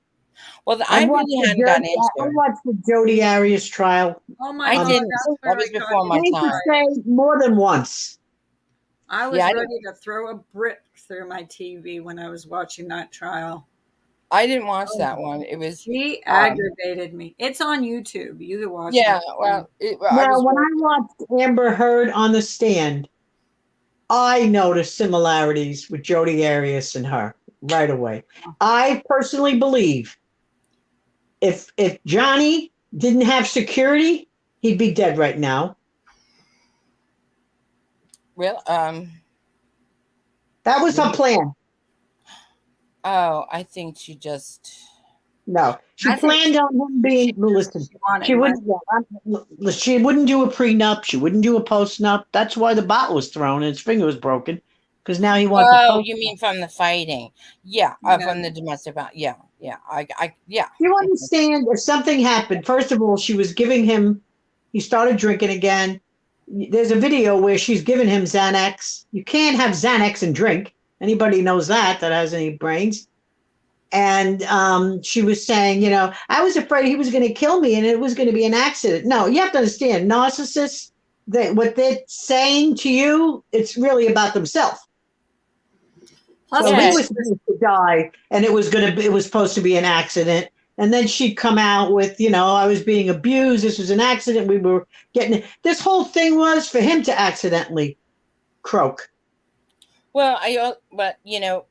Well, I really hadn't gotten into it. I watched the Jodi Arias trial. Oh my God, didn't. That was before my time. I say more than once. I was ready to throw a brick through my TV when I was watching that trial. I didn't watch that one. It was. She aggravated me. It's on YouTube. You can watch it. Yeah, when I watched Amber Heard on the stand, I noticed similarities with Jodi Arias and her right away. I personally believe if Johnny didn't have security, he'd be dead right now. Well, that was her plan. Oh, I think she just. No, she planned on him being. Listen, she wouldn't do a prenup. She wouldn't do a postnup. That's why the bottle was thrown and his finger was broken. Because now he wants. Oh, you mean from the fighting? Yeah, from the domestic violence. Yeah. You understand? If something happened, first of all, she was giving him. He started drinking again. there's a video where she's giving him Xanax. You can't have Xanax and drink. Anybody knows that has any brains. And she was saying, I was afraid he was going to kill me and it was going to be an accident. No, you have to understand, narcissists, what they're saying to you, it's really about themselves. Plus, So Yeah. he was supposed to die, and it was supposed to be an accident. And then she'd come out with, I was being abused. This was an accident. We were getting this whole thing was for him to accidentally croak. Well, but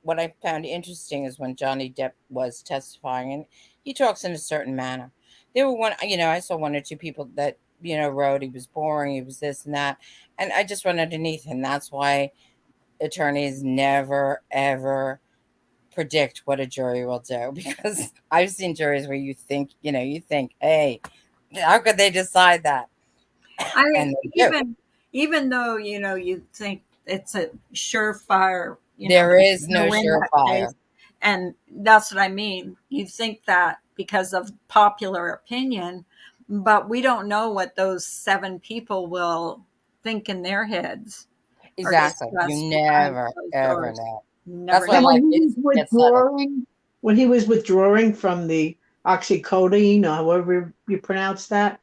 what I found interesting is when Johnny Depp was testifying, and he talks in a certain manner. There were I saw one or two people that wrote he was boring, he was this and that, and I just went underneath, and that's why attorneys never ever predict what a jury will do, because I've seen juries where you think, hey, how could they decide that? And they do. even though you think it's a surefire, There is no win that surefire. case, and that's what I mean. You think that because of popular opinion, but we don't know what those 7 people will think in their heads. Exactly. discuss You behind never closed ever doors. know. Never That's why I And know. like when he it was gets settled. withdrawing from the oxycodone, or however you pronounce that,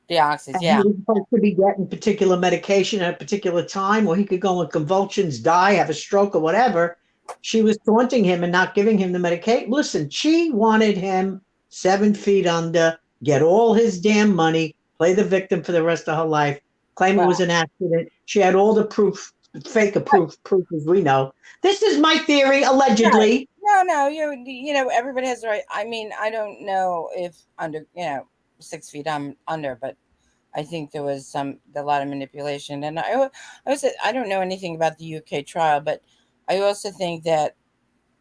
The oxys, and he yeah. was supposed to be getting particular medication at a particular time, or he could go in convulsions, die, have a stroke, or whatever. She was taunting him and not giving him the medication. Listen, she wanted him 7 feet under, get all his damn money, play the victim for the rest of her life, claim it was an accident. She had all the proof, fake proof as we know. This is my theory, allegedly. No, everybody has the right. I mean, I don't know if under 6 feet I'm under, but I think there was a lot of manipulation, and I don't know anything about the UK trial, but I also think that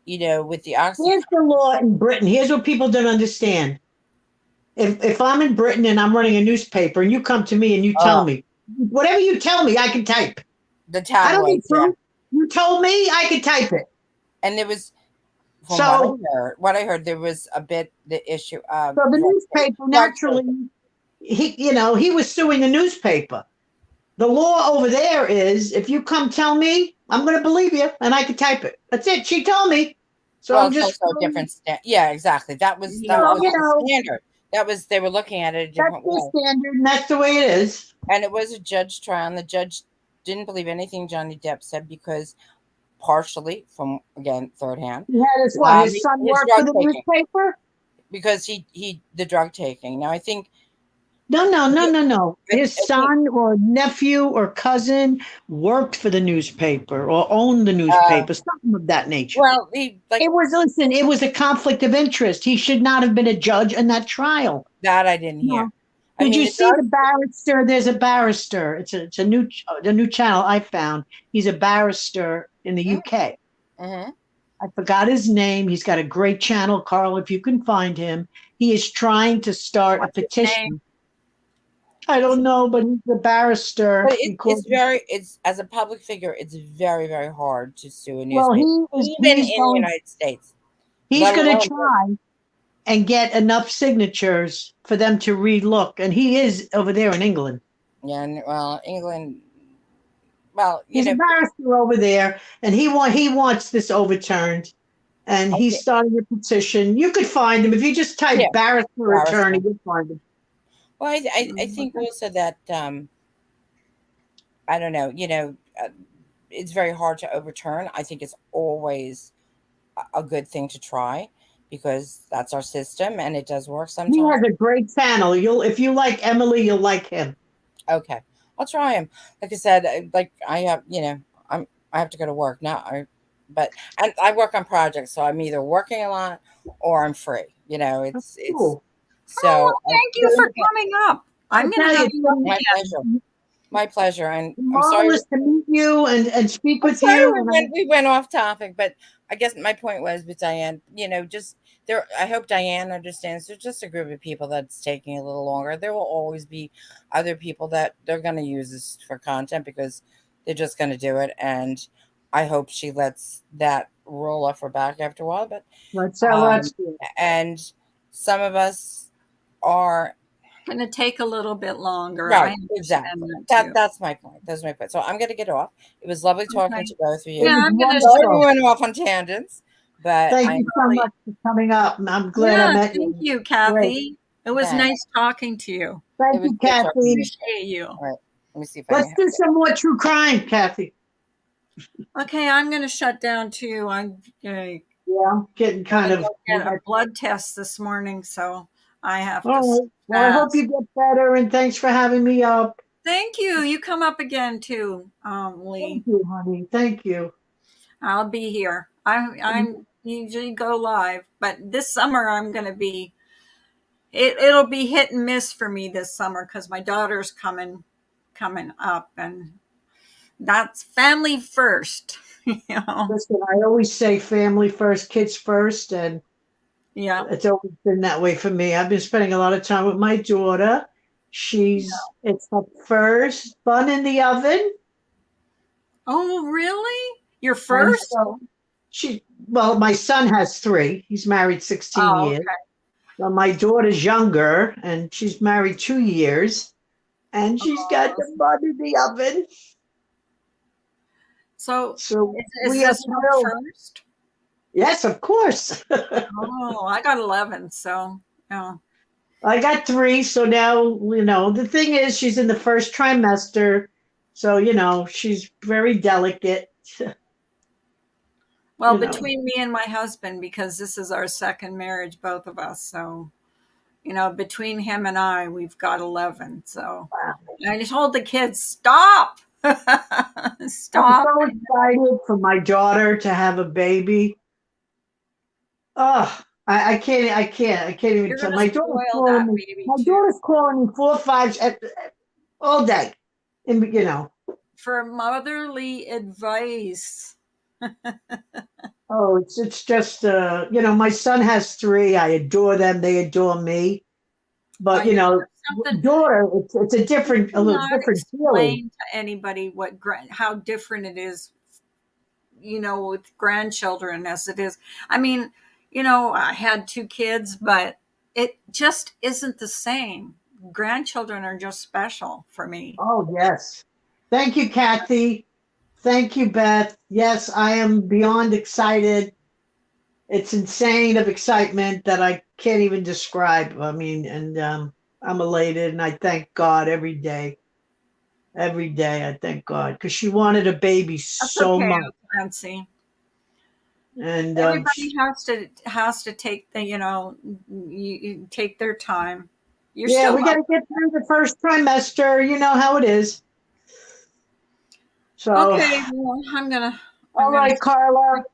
with the oxy, Here's the law in Britain. Here's what people don't understand. If I'm in Britain and I'm running a newspaper and you come to me and you tell me, whatever you tell me, I can type. the I don't need tabloids, yeah. proof. You told me, I can type it. And there was, from So, what I heard, there was a bit the issue of so the newspaper drug naturally, taking. he was suing the newspaper. The law over there is if you come tell me, I'm going to believe you and I can type it. That's it. She told me. So Well, I'm it's just also a different yeah, exactly. That was Well, the standard. That was, they were looking at it a that's different the way. standard and that's the way it is. And it was a judge trial, and the judge didn't believe anything Johnny Depp said because, partially from, again, third hand, He had his what? His son his worked drug for the taking, newspaper? because the drug taking. Now I think No. I His think son or nephew or cousin worked for the newspaper or owned the newspaper, something of that nature. well, It was a conflict of interest. He should not have been a judge in that trial. that I didn't hear. No. I Did mean, you it see does, the barrister? There's a barrister. It's a new channel I found. He's a barrister in the UK. mm-hmm. I forgot his name. He's got a great channel, Carl, if you can find him. He is trying to start What's a his petition. name? I don't know, but he's a barrister. But He calls- it's as a public figure, it's very, very hard to sue a well, newspaper, even in the going, United States. he's let going alone- to try and get enough signatures for them to relook. And he is over there in England. Yeah, well, England. Well, He's a barrister over there, and he wants this overturned. And he's starting a petition. You could find him if you just type barrister attorney. You'll find him. Well, I think also that I don't know. It's very hard to overturn. I think it's always a good thing to try, because that's our system and it does work sometimes. He has a great channel. If you like Emily, you'll like him. Okay, I'll try him. Like I said, I have, I have to go to work now. And I work on projects, so I'm either working a lot or I'm free. It's Cool. so. Thank you for coming up. I'm going to have you My pleasure. My pleasure. And I'm sorry. Marvelous to meet you and speak with Sorry you. we went off topic, but I guess my point was with Diane, just there. I hope Diane understands there's just a group of people that's taking a little longer. There will always be other people that they're going to use this for content because they're just going to do it. And I hope she lets that roll off her back after a while. But let's do it. and some of us are, going to take a little bit longer. Right, I understand exactly. that too. That's my point. That's my point. So I'm gonna get off. It was lovely talking Okay. to both of It you. Yeah, was I'm going to Sorry we wonderful. went off on tangents, but Thank I you so really, much for coming up. I'm glad I yeah, met thank you. you, Great. Kathy. It was thanks. nice talking to you. It Thank was you, good talking to you. Kathy. Appreciate you. All right. Let me see if I Let's can. do some more true crime, Kathy. Okay, I'm going to shut down too. I'm going to Yeah, I'm getting kind of. go get a blood test this morning, so I have to All right. Well, I hope fast. you get better, and thanks for having me up. Thank you. You come up again too, Thank Lee. you, honey. Thank you. I'll be here. I'm usually go live, but this summer I'm going to be. It'll be hit and miss for me this summer because my daughter's coming up, and that's family first. you know. Listen, I always say family first, kids first, and Yeah. it's always been that way for me. I've been spending a lot of time with my daughter. It's her first bun in the oven. Oh, really? Your And first? so well, my son has three. He's married 16 Oh, years. okay. Well, my daughter's younger, and she's married 2 years, and she's got Oh, the bun in the oven. so So is we are this her thrilled. first? Yes, of course. Oh, I got 11. So, yeah. I got three, so now, the thing is, she's in the first trimester, so, she's very delicate, Well, you know. between me and my husband, because this is our second marriage, both of us. So, between him and I, we've got 11. So I told the kids, stop, I'm stop. so excited for my daughter to have a baby. Oh, I can't even You're tell. going to spoil that baby My too. daughter's calling me 4 or 5 all day, and. For motherly advice. Oh, it's just my son has three. I adore them. They adore me. But Something daughter, it's a little not different feeling. explain to anybody how different it is, with grandchildren as it is. I mean, I had 2 kids, but it just isn't the same. Grandchildren are just special for me. Oh yes. Thank you, Kathy. Thank you, Beth. Yes, I am beyond excited. It's insane of excitement that I can't even describe. I mean, and I'm elated, and I thank God every day. Every day, I thank God because she wanted a baby That's so okay, much, Nancy. and Everybody has to take you take their time. You're yeah, still we got to get through the first trimester. You know how it is. So, okay. Well, I'm all gonna. right, Carla.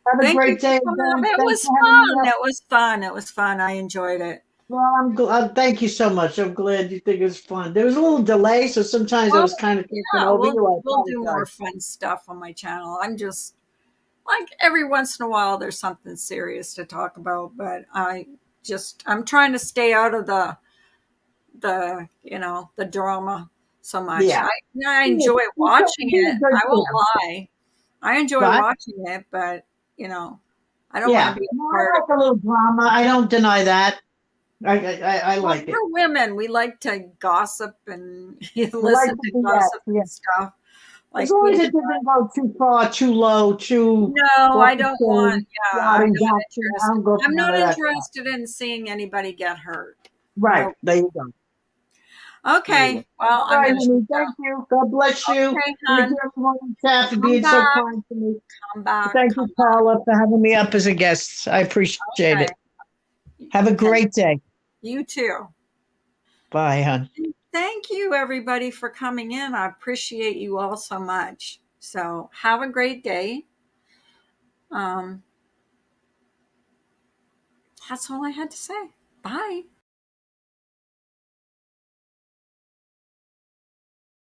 Have a Thank you great for day coming up. again. It Thanks was for having me fun. up. It was fun. It was fun. I enjoyed it. Well, I'm glad. Thank you so much. I'm glad you think it was fun. There was a little delay, so sometimes I Well, was kind of taking yeah, over you. I we'll do more apologize. fun stuff on my channel. I'm just like every once in a while there's something serious to talk about, but I'm trying to stay out of the drama so much. Yeah. I Be a, enjoy watching be a it. good I won't camp. lie. I enjoy What? watching it, but I don't want to Yeah. be No, a I part of like a little drama. I don't deny that. I Well, like it. we're women. We like to gossip and I like listen the to BS. gossip Yeah. and stuff. As Like long as we it doesn't go too far, too low, too No, off I the don't want. chain, Yeah, I'm plotting, not doxing. I interested. don't go for I'm none not of that stuff. interested in seeing anybody get hurt. Right. No. There you go. There you go. Okay. Well, All I'm right, gonna shut honey. down. Thank you. God bless you. Okay, Thank hon. you, everyone in the chat, for Come being so back. kind to me. Come back. Thank Come you, Paula, for having me up as a guest. I appreciate back. it. Have a Okay. great day. You too. Bye, hon. Thank you, everybody, for coming in. I appreciate you all so much. So have a great day. Um, that's all I had to say. Bye.